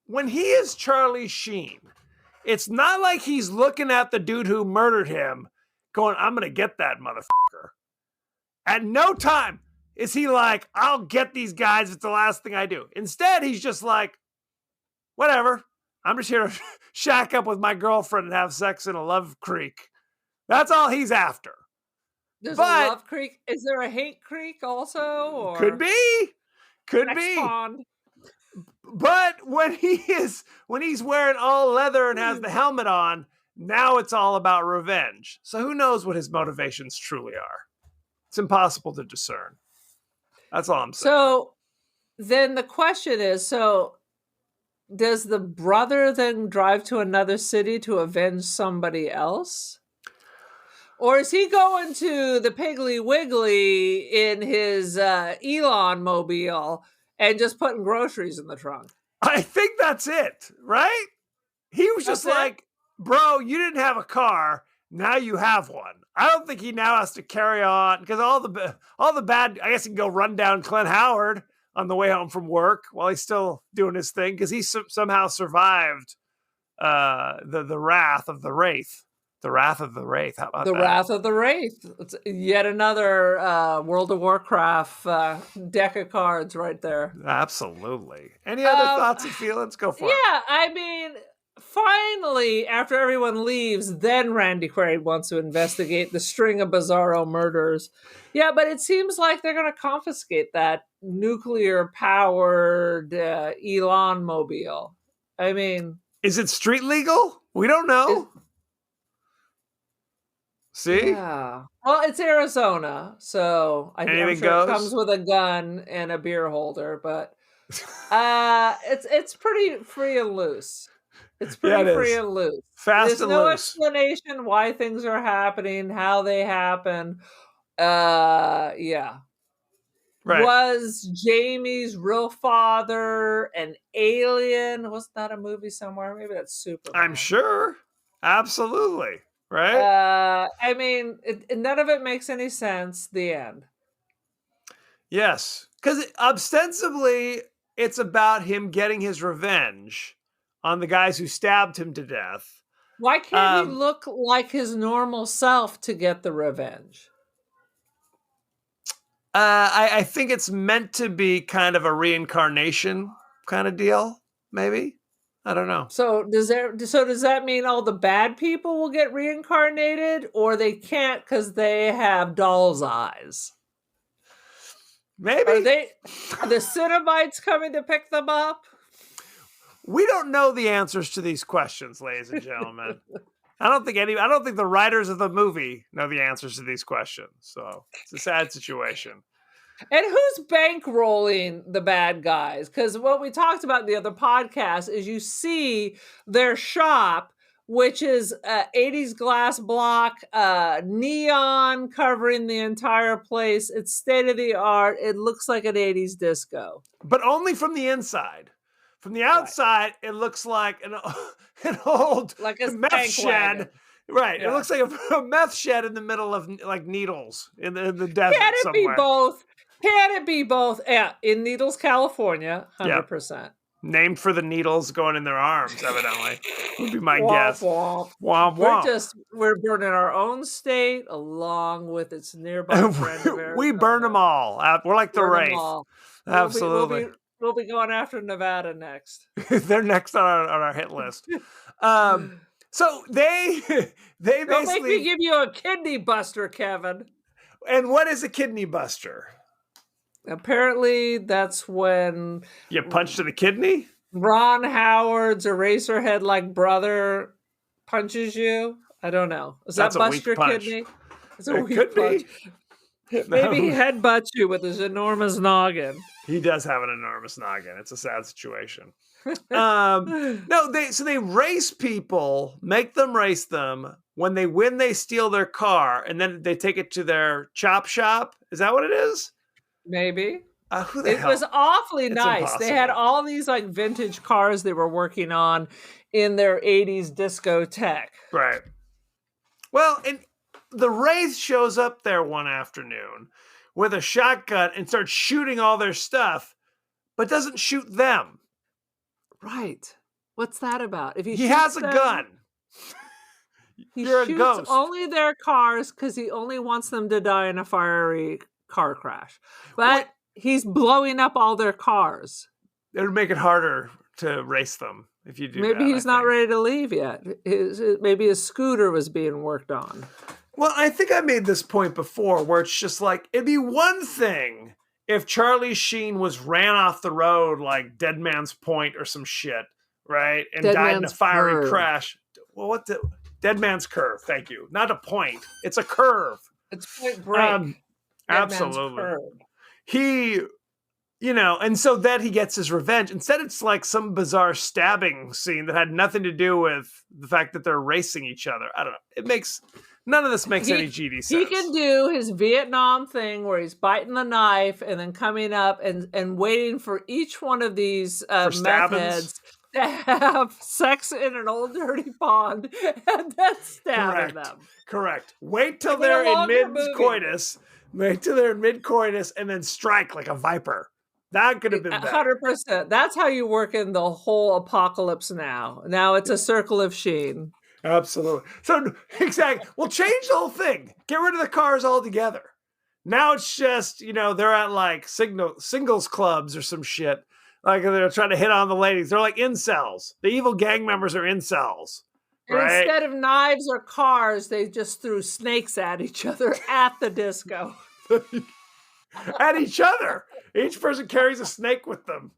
when he is Charlie Sheen, it's not like he's looking at the dude who murdered him going, I'm going to get that motherfucker. At no time is he like, I'll get these guys. It's the last thing I do. Instead, he's just like, whatever. I'm just here to shack up with my girlfriend and have sex in a love creek. That's all he's after. There's a love creek. Is there a hate creek also? Or could be. Could be. Pond? But when he's wearing all leather and has the helmet on, now it's all about revenge. So who knows what his motivations truly are? It's impossible to discern. That's all I'm saying. So then the question is, does the brother then drive to another city to avenge somebody else? Or is he going to the Piggly Wiggly in his Elon mobile and just putting groceries in the trunk? I think that's it, right? He was just like, bro, you didn't have a car. Now you have one. I don't think he now has to carry on because all the bad, I guess he can go run down Clint Howard on the way home from work while he's still doing his thing because he somehow survived the wrath of the Wraith. The Wrath of the Wraith. How about that? The Wrath of the Wraith. It's yet another World of Warcraft deck of cards right there. Absolutely. Any other thoughts and feelings? Go for it. Yeah, I mean, finally, after everyone leaves, then Randy Quaid wants to investigate the string of bizarro murders. Yeah, but it seems like they're going to confiscate that nuclear-powered Elon mobile. I mean... Is it street legal? We don't know. See? Yeah. Well, it's Arizona, so I'm sure it comes with a gun and a beer holder, but it's pretty free and loose. It's pretty free and loose. There's no explanation why things are happening, how they happen. Yeah. Right. Was Jamie's real father an alien? Wasn't that a movie somewhere? Maybe that's Superman. I'm sure. Absolutely. Right? I mean, none of it makes any sense. The end. Yes. Because ostensibly, it's about him getting his revenge on the guys who stabbed him to death. Why can't he look like his normal self to get the revenge? I think it's meant to be kind of a reincarnation kind of deal, maybe. I don't know. So does that mean all the bad people will get reincarnated, or they can't because they have doll's eyes? Maybe. Are the Cenobites coming to pick them up? We don't know the answers to these questions, ladies and gentlemen. I don't think the writers of the movie know the answers to these questions. So it's a sad situation. And who's bankrolling the bad guys? Because what we talked about in the other podcast is you see their shop, which is 80s glass block, neon covering the entire place. It's state of the art. It looks like an 80s disco. But only from the inside. From the outside, It looks like an old meth shed. Wagon. Right. Yeah. It looks like a meth shed in the middle of like Needles in the desert Can it somewhere. Be both? Can it be both? Yeah, in Needles, California, 100%. Yep. Named for the needles going in their arms, evidently. Would be my guess. Womp, womp. Womp. We're burning our own state along with its nearby friend. We burn them all. We're like the Wraith. Absolutely. We'll be going after Nevada next. They're next on our hit list. So they basically... Don't make me give you a kidney buster, Kevin. And what is a kidney buster? Apparently, that's when... You punch to the kidney? Ron Howard's Eraserhead-like brother punches you. I don't know. Does that bust your kidney? It's a It weak could punch. be. Maybe he headbutts you with his enormous noggin. He does have an enormous noggin. It's a sad situation. No, they race people, make them race them. When they win, they steal their car, and then they take it to their chop shop. Is that what it is? Maybe. Who the It hell? was awfully It's nice. They had impossible. all these like vintage cars they were working on in their 80s discotheque. Right. Well, and the Wraith shows up there one afternoon with a shotgun and starts shooting all their stuff, but doesn't shoot them. Right. What's that about? If He shoots has a them, gun. He You're a shoots ghost. only their cars because he only wants them to die in a fiery car crash. But he's blowing up all their cars. It would make it harder to race them if you do Maybe that, he's I not think. ready to leave yet. Maybe his scooter was being worked on. Well, I think I made this point before where it's just like, it'd be one thing if Charlie Sheen was ran off the road like Dead Man's Point or some shit, right? And Dead died in a Man's fiery Curve. crash. Well, what the... Dead Man's Curve, thank you. Not a point. It's a curve. It's Point Break. Dead Man's Absolutely. Curve. He, and so that he gets his revenge. Instead, it's like some bizarre stabbing scene that had nothing to do with the fact that they're racing each other. I don't know. None of this makes any GD sense. He can do his Vietnam thing where he's biting the knife and then coming up and waiting for each one of these meth stabbings? heads to have sex in an old dirty pond and then stabbing them. Correct. Wait till Like a they're in longer movie. mid-coitus. Wait till they're in mid-coitus and then strike like a viper. That could have been better. 100%. That's how you work in the whole apocalypse now. Now it's a circle of Sheen. Absolutely. So, exactly. We'll change the whole thing. Get rid of the cars altogether. Now it's just, they're at like singles clubs or some shit. Like they're trying to hit on the ladies. They're like incels. The evil gang members are incels. And Right? instead of knives or cars, they just threw snakes at each other at the disco. At each other. Each person carries a snake with them.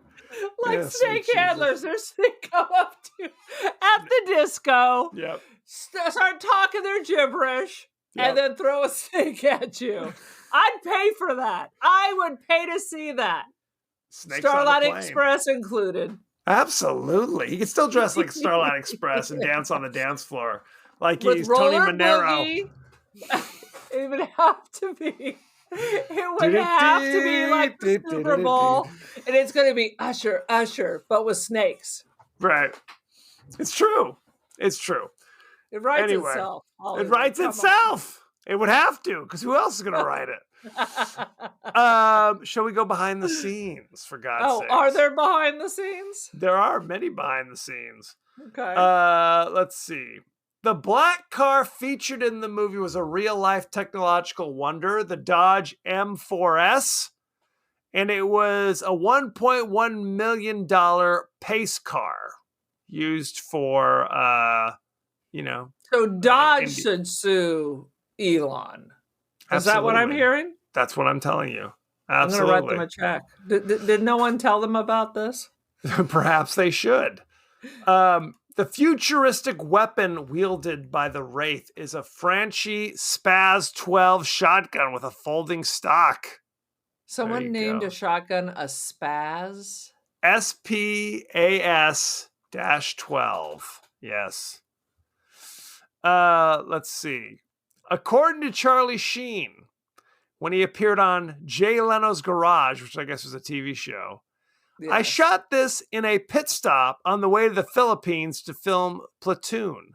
Like Yes, snake Jesus. handlers. They go up to at the disco, Yep. start talking their gibberish, Yep. and then throw a snake at you. I'd pay for that. I would pay to see that. Snakes on Starlight the plane. Express included. Absolutely. He can still dress like Starlight Express and dance on the dance floor. Like With he's Tony roller Manero. boogie. It would have to be. It would have to be like the Super Bowl, and it's going to be Usher, Usher, but with snakes. Right. It's true. It's true. It writes Anyway, itself. It Hollywood. writes Come on. itself. It would have to, because who else is going to write it? Shall we go behind the scenes, for God's sake? Are there behind the scenes? There are many behind the scenes. Okay. Let's see. The black car featured in the movie was a real-life technological wonder, the Dodge M4S, and it was a $1.1 million pace car used for, So Dodge Indy. should sue Elon. Is that what I'm Absolutely. hearing? That's what I'm telling you. I'm going to write them a check. Did no one tell them about this? Perhaps they should. The futuristic weapon wielded by the Wraith is a Franchi Spaz 12 shotgun with a folding stock. There Someone you named go. a shotgun a Spaz. SPAS-12. Yes. Let's see. According to Charlie Sheen, when he appeared on Jay Leno's Garage, which I guess was a TV show, I Yes. shot this in a pit stop on the way to the Philippines to film Platoon.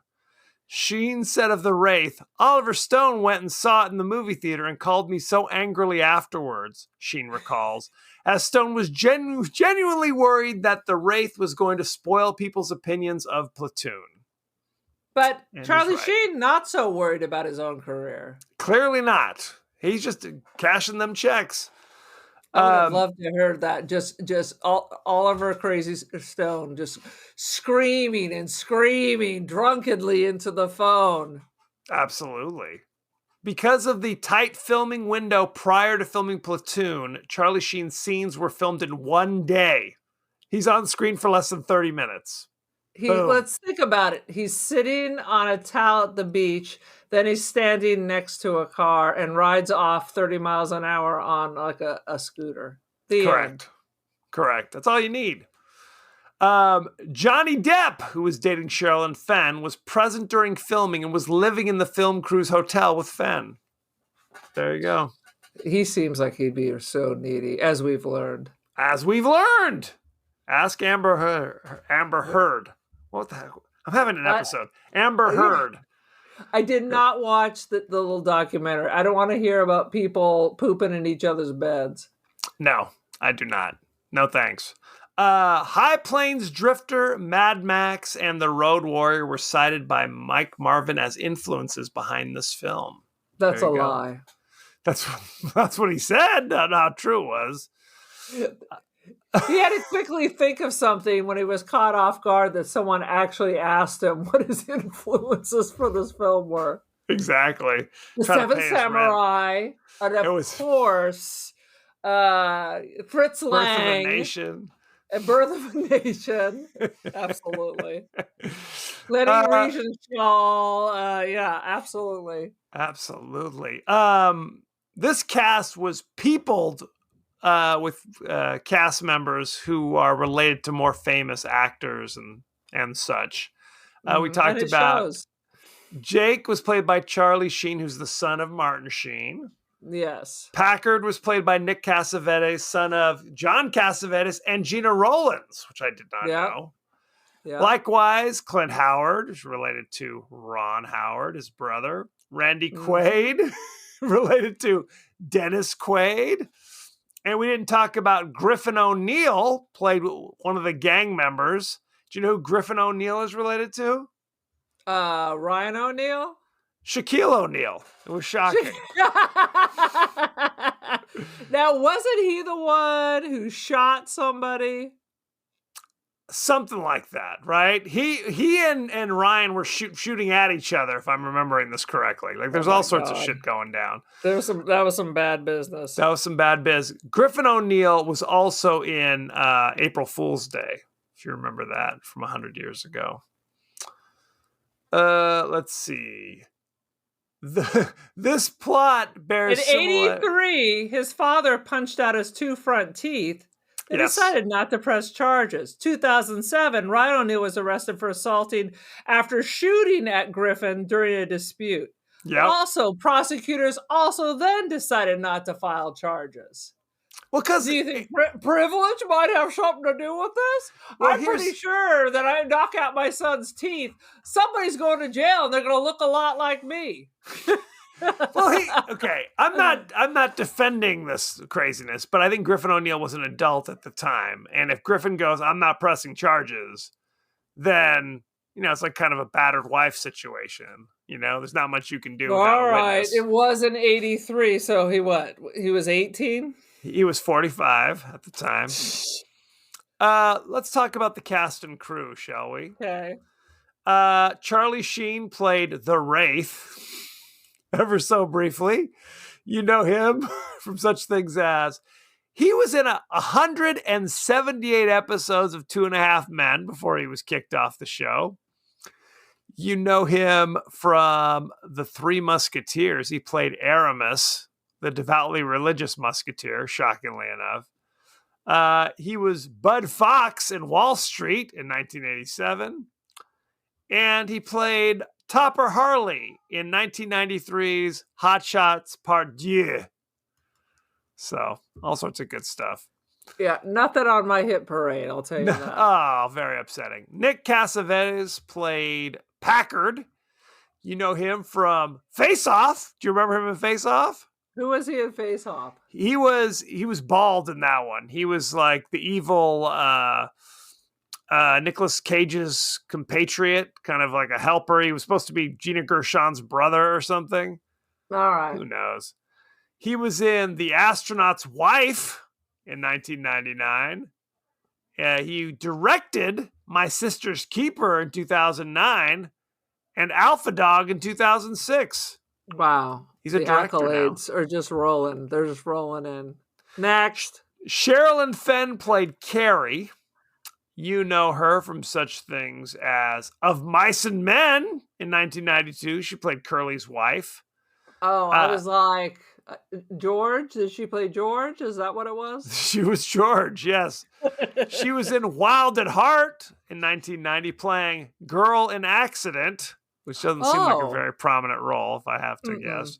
Sheen said of the Wraith, Oliver Stone went and saw it in the movie theater and called me so angrily afterwards, Sheen recalls, as Stone was genuinely worried that the Wraith was going to spoil people's opinions of Platoon. But And he's Charlie right. Sheen not so worried about his own career. Clearly not. He's just cashing them checks. I would have loved to hear that. Just Oliver Crazy Stone just screaming and screaming drunkenly into the phone. Absolutely. Because of the tight filming window prior to filming Platoon, Charlie Sheen's scenes were filmed in one day. He's on screen for less than 30 minutes. Boom. Let's think about it. He's sitting on a towel at the beach. Then he's standing next to a car and rides off 30 miles an hour on like a scooter. The end. Correct. That's all you need. Johnny Depp, who was dating Sherilyn Fenn, was present during filming and was living in the film crew's hotel with Fenn. There you go. He seems like he'd be so needy, as we've learned. As we've learned. Ask Amber Heard. What the heck? I'm having an episode. Amber Heard. I did not watch the little documentary. I don't want to hear about people pooping in each other's beds. No, I do not. No thanks. High Plains Drifter, Mad Max, and The Road Warrior were cited by Mike Marvin as influences behind this film. That's a lie. That's what he said. Not how true it was. He had to quickly think of something when he was caught off guard that someone actually asked him what his influences for this film were. Exactly. The Seven Samurai, and of course, Fritz Lang. Birth of a Nation. And Birth of a Nation. Absolutely. Lenny Riefenstahl. Yeah, absolutely. Absolutely. This cast was peopled with cast members who are related to more famous actors and such. We talked about shows. Jake was played by Charlie Sheen, who's the son of Martin Sheen. Yes. Packard was played by Nick Cassavetes, son of John Cassavetes and Gina Rollins, which I did not know. Yeah. Likewise, Clint Howard is related to Ron Howard, his brother. Randy Quaid, related to Dennis Quaid. And we didn't talk about Griffin O'Neill, played one of the gang members. Do you know who Griffin O'Neill is related to? Ryan O'Neill? Shaquille O'Neal. It was shocking. Now, wasn't he the one who shot somebody? Something like that, right? He and Ryan were shooting at each other, if I'm remembering this correctly. Like, there's all sorts of shit going down. That was some bad business. That was some bad biz. Griffin O'Neill was also in April Fool's Day, if you remember that from 100 years ago. Let's see. This plot bears in 83, his father punched out his 2 front teeth. They decided not to press charges. 2007, Ryan O'Neill was arrested for assaulting after shooting at Griffin during a dispute. Yep. Also, prosecutors then decided not to file charges. Well, because do you think privilege might have something to do with this? Well, I'm pretty sure that I knock out my son's teeth, somebody's going to jail and they're going to look a lot like me. Well, I'm not defending this craziness, but I think Griffin O'Neill was an adult at the time. And if Griffin goes, I'm not pressing charges, then, it's like kind of a battered wife situation. There's not much you can do. All right. It was in 83. So he was 18? He was 45 at the time. Let's talk about the cast and crew, shall we? Okay. Charlie Sheen played the Wraith. Ever so briefly. You know him from such things as he was in 178 episodes of 2.5 Men before he was kicked off the show. You know him from The Three Musketeers. He played Aramis, the devoutly religious musketeer, shockingly enough. He was Bud Fox in Wall Street in 1987. And he played Topper Harley in 1993's Hot Shots Part 2. So, all sorts of good stuff. Yeah, nothing on my hit parade, I'll tell you that. Oh, very upsetting. Nick Cassavetes played Packard. You know him from Face Off. Do you remember him in Face Off? Who was he in Face Off? He was bald in that one. He was like the evil Nicolas Cage's compatriot, kind of like a helper. He was supposed to be Gina Gershon's brother or something. All right. Who knows? He was in The Astronaut's Wife in 1999. He directed My Sister's Keeper in 2009 and Alpha Dog in 2006. Wow. He's a director accolades now. Are just rolling. They're just rolling in. Next. Sherilyn Fenn played Carrie. You know her from such things as Of Mice and Men in 1992. She played Curly's wife. Oh, I was like, George? Did she play George? Is that what it was? She was George, yes. She was in Wild at Heart in 1990 playing Girl in Accident, which doesn't seem like a very prominent role, if I have to guess.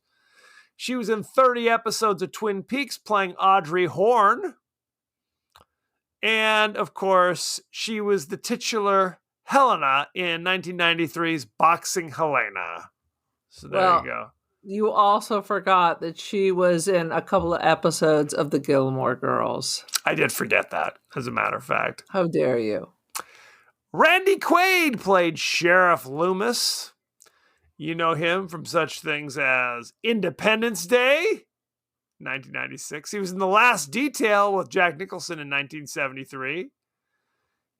She was in 30 episodes of Twin Peaks playing Audrey Horne. And, of course, she was the titular Helena in 1993's Boxing Helena. So there you go. You also forgot that she was in a couple of episodes of The Gilmore Girls. I did forget that, as a matter of fact. How dare you? Randy Quaid played Sheriff Loomis. You know him from such things as Independence Day, 1996. He was in The Last Detail with Jack Nicholson in 1973.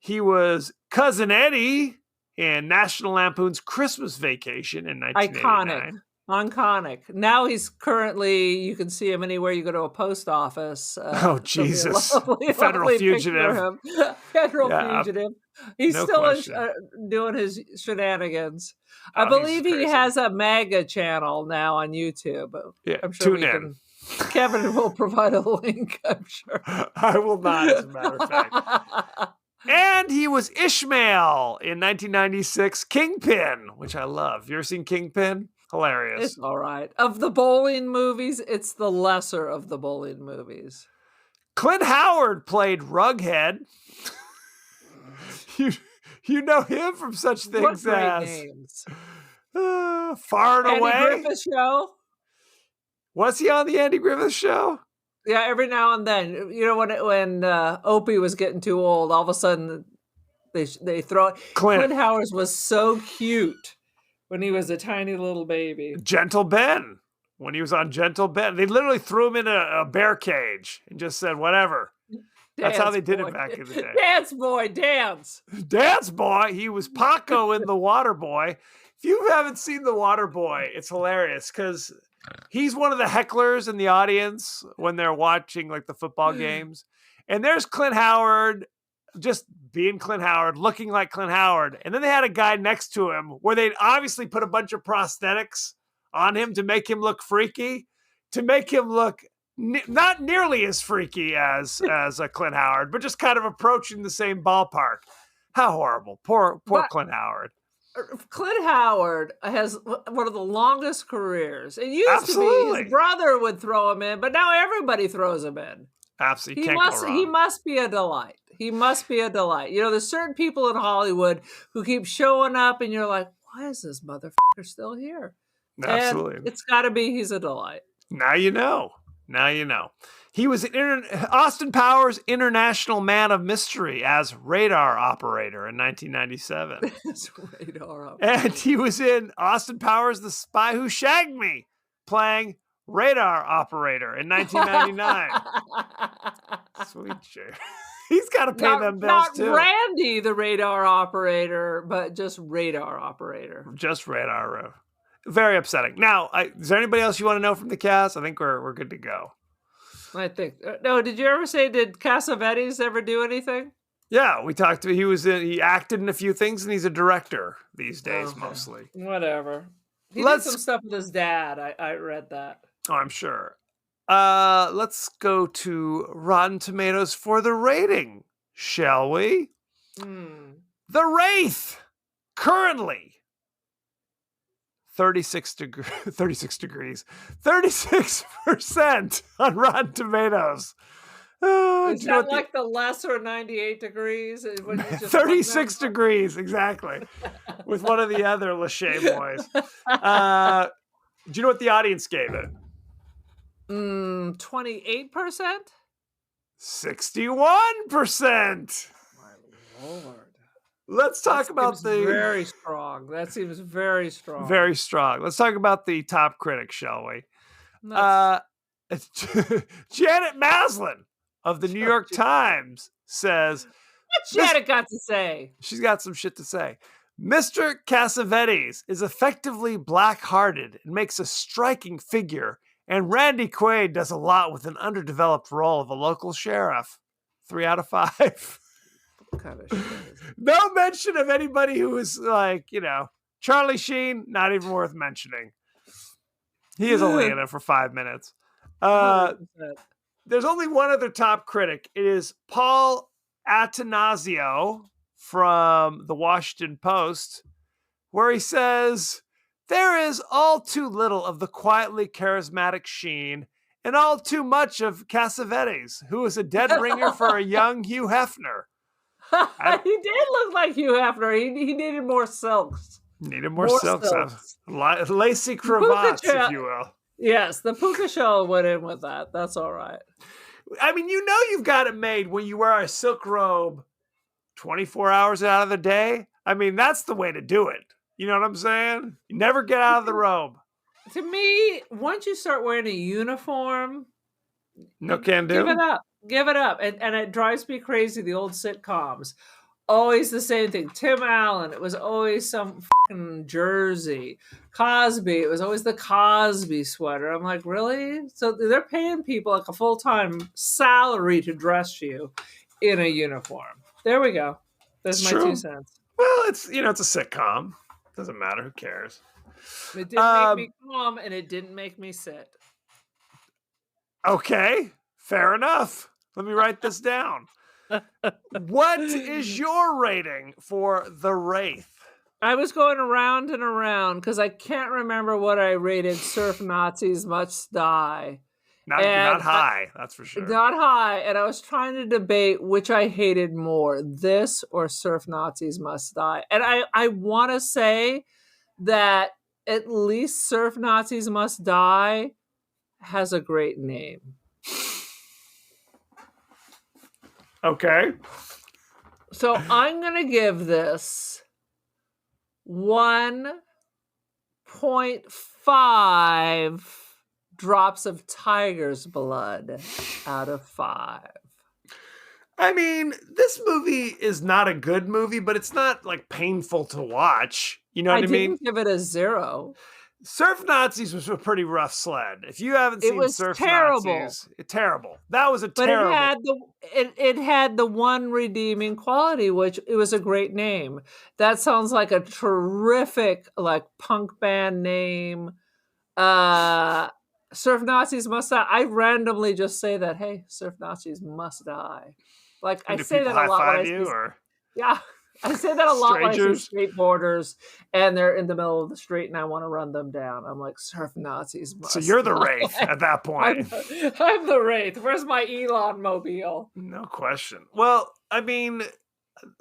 He was Cousin Eddie in National Lampoon's Christmas Vacation in 1989. Iconic. Now he's currently, you can see him anywhere you go to a post office. Oh, Jesus. Federal fugitive. Fugitive. He's still doing his shenanigans. I believe he has a MAGA channel now on YouTube. Yeah, I'm sure tune in. Kevin will provide a link, I'm sure. I will not, as a matter of fact. And he was Ishmael in 1996, Kingpin, which I love. You ever seen Kingpin? Hilarious. It's all right. Of the bowling movies, it's the lesser of the bowling movies. Clint Howard played Rughead. You know him from such things as names. Far and Away. Andy Griffith Show. Was he on the Andy Griffith Show? Yeah, every now and then. You know, when Opie was getting too old, all of a sudden they throw it. Clint Howard was so cute when he was a tiny little baby. Gentle Ben. When he was on Gentle Ben. They literally threw him in a bear cage and just said, whatever. That's how they did it back in the day. Dance boy, dance. Dance boy. He was Paco in The Water Boy. If you haven't seen The Water Boy, it's hilarious because he's one of the hecklers in the audience when they're watching like the football games. And there's Clint Howard just being Clint Howard, looking like Clint Howard. And then they had a guy next to him where they'd obviously put a bunch of prosthetics on him to make him look freaky, to make him look not nearly as freaky as a Clint Howard, but just kind of approaching the same ballpark. How horrible. Poor Clint Howard. Clint Howard has one of the longest careers. It used to be his brother would throw him in, but now everybody throws him in. Absolutely. He must be a delight. He must be a delight. You know, there's certain people in Hollywood who keep showing up and you're like, why is this motherfucker still here? Absolutely. And it's got to be he's a delight. Now you know. Now you know. He was Austin Powers International Man of Mystery as radar operator in 1997. Radar operator. And he was in Austin Powers The Spy Who Shagged Me, playing radar operator in 1999. Sweet shit. He's got to pay them bills too. Not Randy, the radar operator, but just radar operator. Just radar. Very upsetting. Now, is there anybody else you want to know from the cast? I think we're good to go. I think. No, did you ever say, did Cassavetes ever do anything? Yeah, we talked to he acted in a few things and he's a director these days mostly. Whatever. He did some stuff with his dad. I read that. Oh, I'm sure. Let's go to Rotten Tomatoes for the rating, shall we? The Wraith, currently 36% on Rotten Tomatoes. Is that like the lesser 98 degrees? 36 degrees, exactly. With one of the other Lachey boys. Do you know what the audience gave it? 28%? 61%. My Lord. Let's talk about very strong. That seems very strong. Very strong. Let's talk about the top critic, shall we? Janet Maslin of the New York Times says, what's Janet got to say? She's got some shit to say. Mr. Cassavetes is effectively black-hearted and makes a striking figure, and Randy Quaid does a lot with an underdeveloped role of a local sheriff. 3 out of 5. kind of shit is it? No mention of anybody who is like, Charlie Sheen, not even worth mentioning. He is only in it for 5 minutes. 100%. There's only one other top critic. It is Paul Attanasio from the Washington Post, where he says, there is all too little of the quietly charismatic Sheen and all too much of Cassavetes, who is a dead ringer for a young Hugh Hefner. He did look like Hugh Hefner. He needed more silks. Needed more silks. Lacy cravats, if you will. Yes, the puka shell went in with that. That's all right. I mean, you've got it made when you wear a silk robe 24 hours out of the day. I mean, that's the way to do it. You know what I'm saying? You never get out of the robe. To me, once you start wearing a uniform, no can do. Give it up. Give it up. And it drives me crazy, the old sitcoms. Always the same thing. Tim Allen, it was always some fucking jersey. Cosby, it was always the Cosby sweater. I'm like, really? So they're paying people like a full-time salary to dress you in a uniform. There we go. That's my 2 cents. Well, it's it's a sitcom. Doesn't matter. Who cares? It didn't make me calm, and it didn't make me sit. Okay, fair enough. Let me write this down. What is your rating for The Wraith? I was going around and around because I can't remember what I rated Surf Nazis Must Die. Not high, that's for sure. Not high. And I was trying to debate which I hated more, this or Surf Nazis Must Die. And I want to say that at least Surf Nazis Must Die has a great name. Okay. So I'm going to give this 1.5 drops of tiger's blood out of 5. I mean, this movie is not a good movie, but it's not like painful to watch. You know what I mean? I didn't give it a 0. Surf Nazis was a pretty rough sled. If you haven't seen Surf Nazis, terrible. That was terrible. It had the one redeeming quality, which it was a great name. That sounds like a terrific punk band name. Surf Nazis Must Die. I randomly just say that, hey, Surf Nazis must die. I say that a lot when I see, yeah. I say that a lot when I see skateboarders and they're in the middle of the street and I want to run them down. I'm like, Surf Nazis must. So you're the Wraith at that point. I'm the Wraith. Where's my Elon mobile? No question. Well, I mean,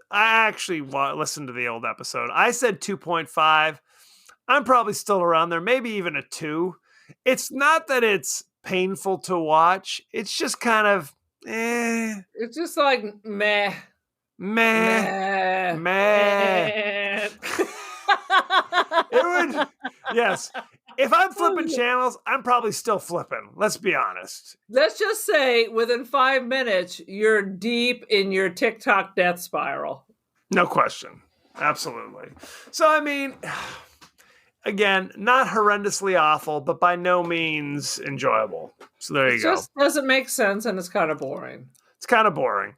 I actually listened to the old episode. I said 2.5. I'm probably still around there, maybe even a 2. It's not that it's painful to watch. It's just kind of, It's just like, meh. Meh. It would, yes. If I'm flipping channels, I'm probably still flipping. Let's be honest. Let's just say within 5 minutes, you're deep in your TikTok death spiral. No question. Absolutely. So, I mean, again, not horrendously awful, but by no means enjoyable. So there you go. It just doesn't make sense, and it's kind of boring. It's kind of boring.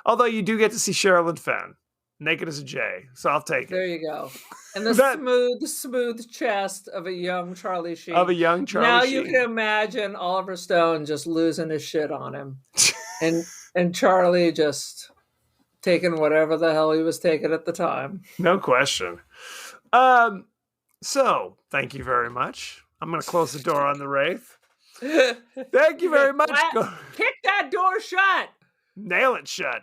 Although you do get to see Sherilyn Fenn, naked as a J, so I'll take it. There you go. And the smooth chest of a young Charlie Sheen. Now Sheen. You can imagine Oliver Stone just losing his shit on him. and Charlie just taking whatever the hell he was taking at the time. No question. So, thank you very much. I'm going to close the door on the Wraith. Thank you very much. Kick that door shut. Nail it shut.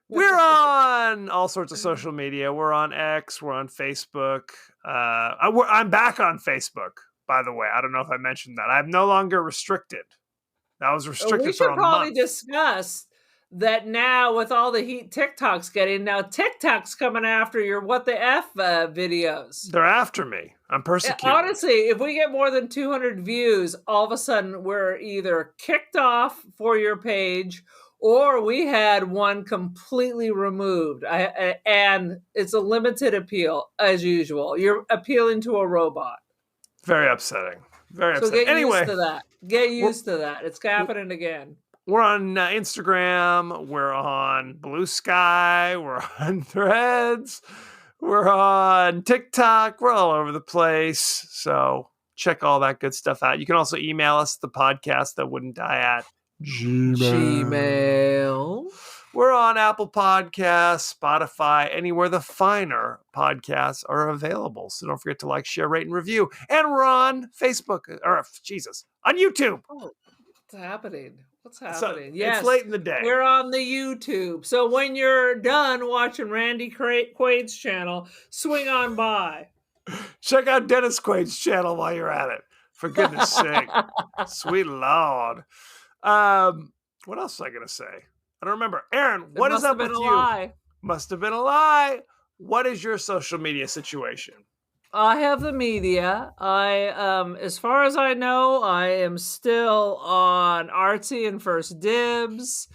We're on all sorts of social media. We're on X. We're on Facebook. I'm back on Facebook, by the way. I don't know if I mentioned that. I'm no longer restricted. I was restricted for a month. We should probably discuss that now with all the heat TikTok's getting. Now TikTok's coming after your What the F videos. They're after me. I'm persecuted. Honestly, if we get more than 200 views, all of a sudden we're either kicked off for your page or we had one completely removed. And it's a limited appeal, as usual. You're appealing to a robot. Very upsetting. Very upsetting. So get used to that. Get used to that. It's happening again. We're on Instagram. We're on Blue Sky. We're on Threads. We're on TikTok. We're all over the place. So check all that good stuff out. You can also email us, the podcast that wouldn't die at Gmail. We're on Apple Podcasts, Spotify, anywhere the finer podcasts are available. So don't forget to like, share, rate, and review. And we're on Facebook, on YouTube. Oh, what's happening? What's So happening? Yes, it's late in the day. we're on the YouTube. So when you're done watching Randy Quaid's channel, swing on by. Check out Dennis Quaid's channel while you're at it. For goodness sake. Sweet Lord. What else was I going to say? I don't remember. Aaron, what is up with you? Lie. Must have been a lie. What is your social media situation? I have the media. As far as I know, I am still on Artsy and First Dibs.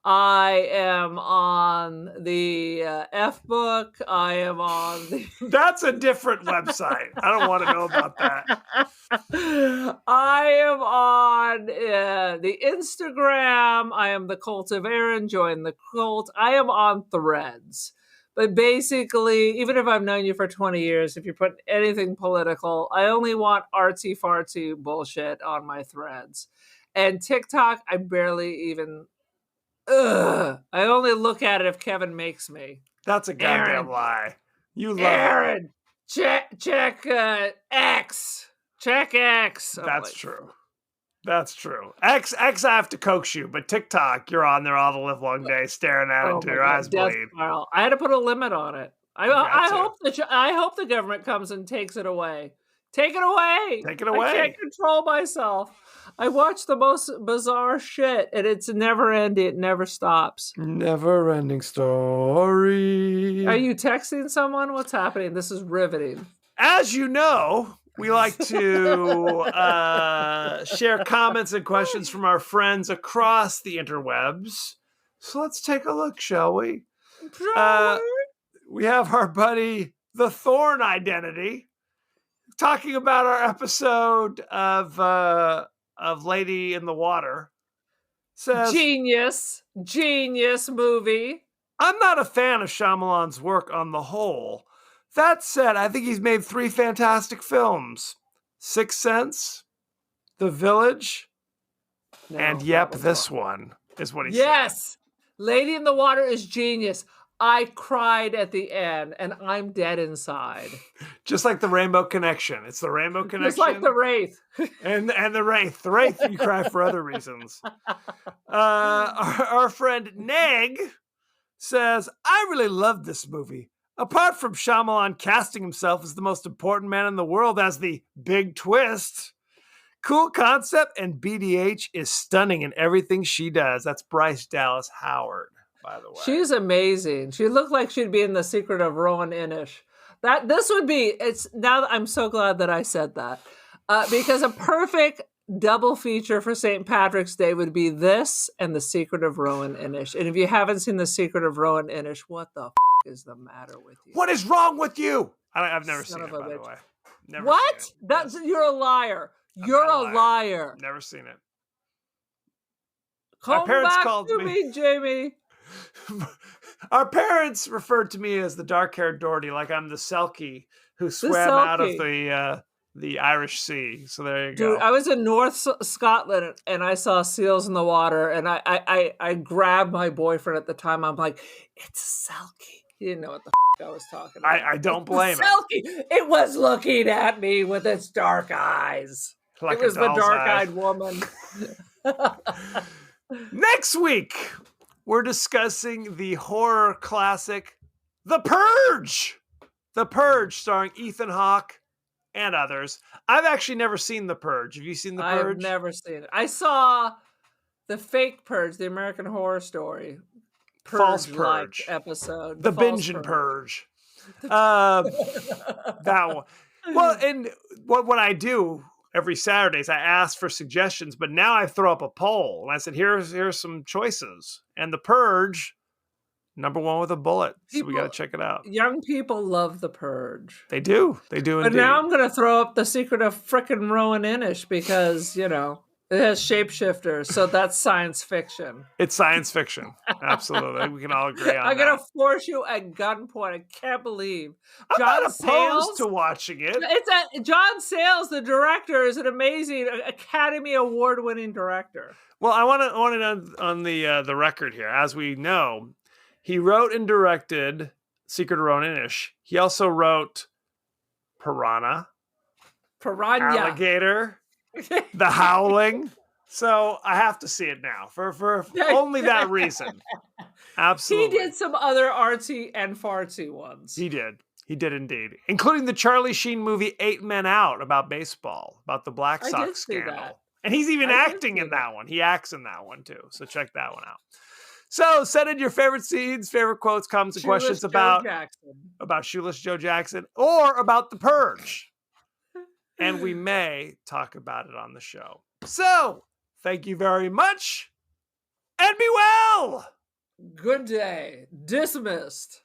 I am on the F book. I am on the. That's a different website. I don't want to know about that. I am on the Instagram. I am the Cult of Aaron. Join the cult. I am on Threads. But basically, even if I've known you for 20 years, if you're putting anything political, I only want artsy-fartsy bullshit on my threads. And TikTok, I barely even... I only look at it if Kevin makes me. That's a goddamn lie. You love Aaron, check X. Check X. That's true. That's true. X, I have to coax you, but TikTok, you're on there all the live long day, staring at it until your eyes bleed. I had to put a limit on it. I hope the government comes and takes it away. Take it away. Take it away. I can't control myself. I watch the most bizarre shit, and it's never ending. It never stops. Never ending story. Are you texting someone? What's happening? This is riveting. As you know, we like to share comments and questions from our friends across the interwebs. So let's take a look, shall we? We have our buddy, the Thorn Identity, talking about our episode of Lady in the Water. Says, genius movie. I'm not a fan of Shyamalan's work on the whole. That said, I think he's made 3 fantastic films. Sixth Sense, The Village, and this one is what he said. Yes! Lady in the Water is genius. I cried at the end, and I'm dead inside. Just like the Rainbow Connection. It's the Rainbow Connection. Just like the Wraith. and the Wraith. The Wraith, you cry for other reasons. Our friend Neg says, I really loved this movie. Apart from Shyamalan casting himself as the most important man in the world as the big twist, cool concept, and BDH is stunning in everything she does. That's Bryce Dallas Howard, by the way. She's amazing. She looked like she'd be in The Secret of Rowan Inish. I'm so glad that I said that. Because a perfect double feature for St. Patrick's Day would be this and The Secret of Rowan Inish. And if you haven't seen The Secret of Rowan Inish, what the is the matter with you? What is wrong with you? I've never seen it, by the way. Never what? Seen it. That's You're a liar. You're a liar. Never seen it. Come Our parents back called to me, Jamie. Our parents referred to me as the dark-haired Doherty, like I'm the Selkie who swam out of the Irish Sea. So there you go. Dude, I was in North Scotland and I saw seals in the water, and I grabbed my boyfriend at the time. I'm like, it's a Selkie. He didn't know what the I was talking about. I don't blame it. It was looking at me with its dark eyes. Like it was the dark-eyed woman. Next week, we're discussing the horror classic, The Purge. The Purge, starring Ethan Hawke and others. I've actually never seen The Purge. Have you seen The Purge? I've never seen it. I saw the fake Purge, the American Horror Story. False Purge episode. The Binge and Purge. That one. Well, and what I do every Saturday is I ask for suggestions, but now I throw up a poll and I said, here's some choices. And The Purge, number 1 with a bullet. So we got to check it out. Young people love The Purge. They do. They do but indeed. Now I'm going to throw up The Secret of frickin' Rowan Inish because, It has shapeshifters, so that's science fiction. It's science fiction. Absolutely. We can all agree on I'm that. gonna force you at gunpoint. I can't believe I'm John not opposed Sayles. to watching it. John Sayles, the director, is an amazing Academy Award-winning director. Well, I want it on the record here. As we know, he wrote and directed Secret of Ronin-ish. He also wrote Piranha, Alligator, The Howling. So I have to see it now for only that reason. Absolutely. He did some other artsy and fartsy ones. He did. He did indeed. Including the Charlie Sheen movie 8 Men Out about baseball, about the Black Sox scandal. And he's even acting in that one. He acts in that one too. So check that one out. So send in your favorite scenes, favorite quotes, comments, and questions about Shoeless Joe Jackson or about The Purge. And we may talk about it on the show. So thank you very much and be well. Good day. Dismissed.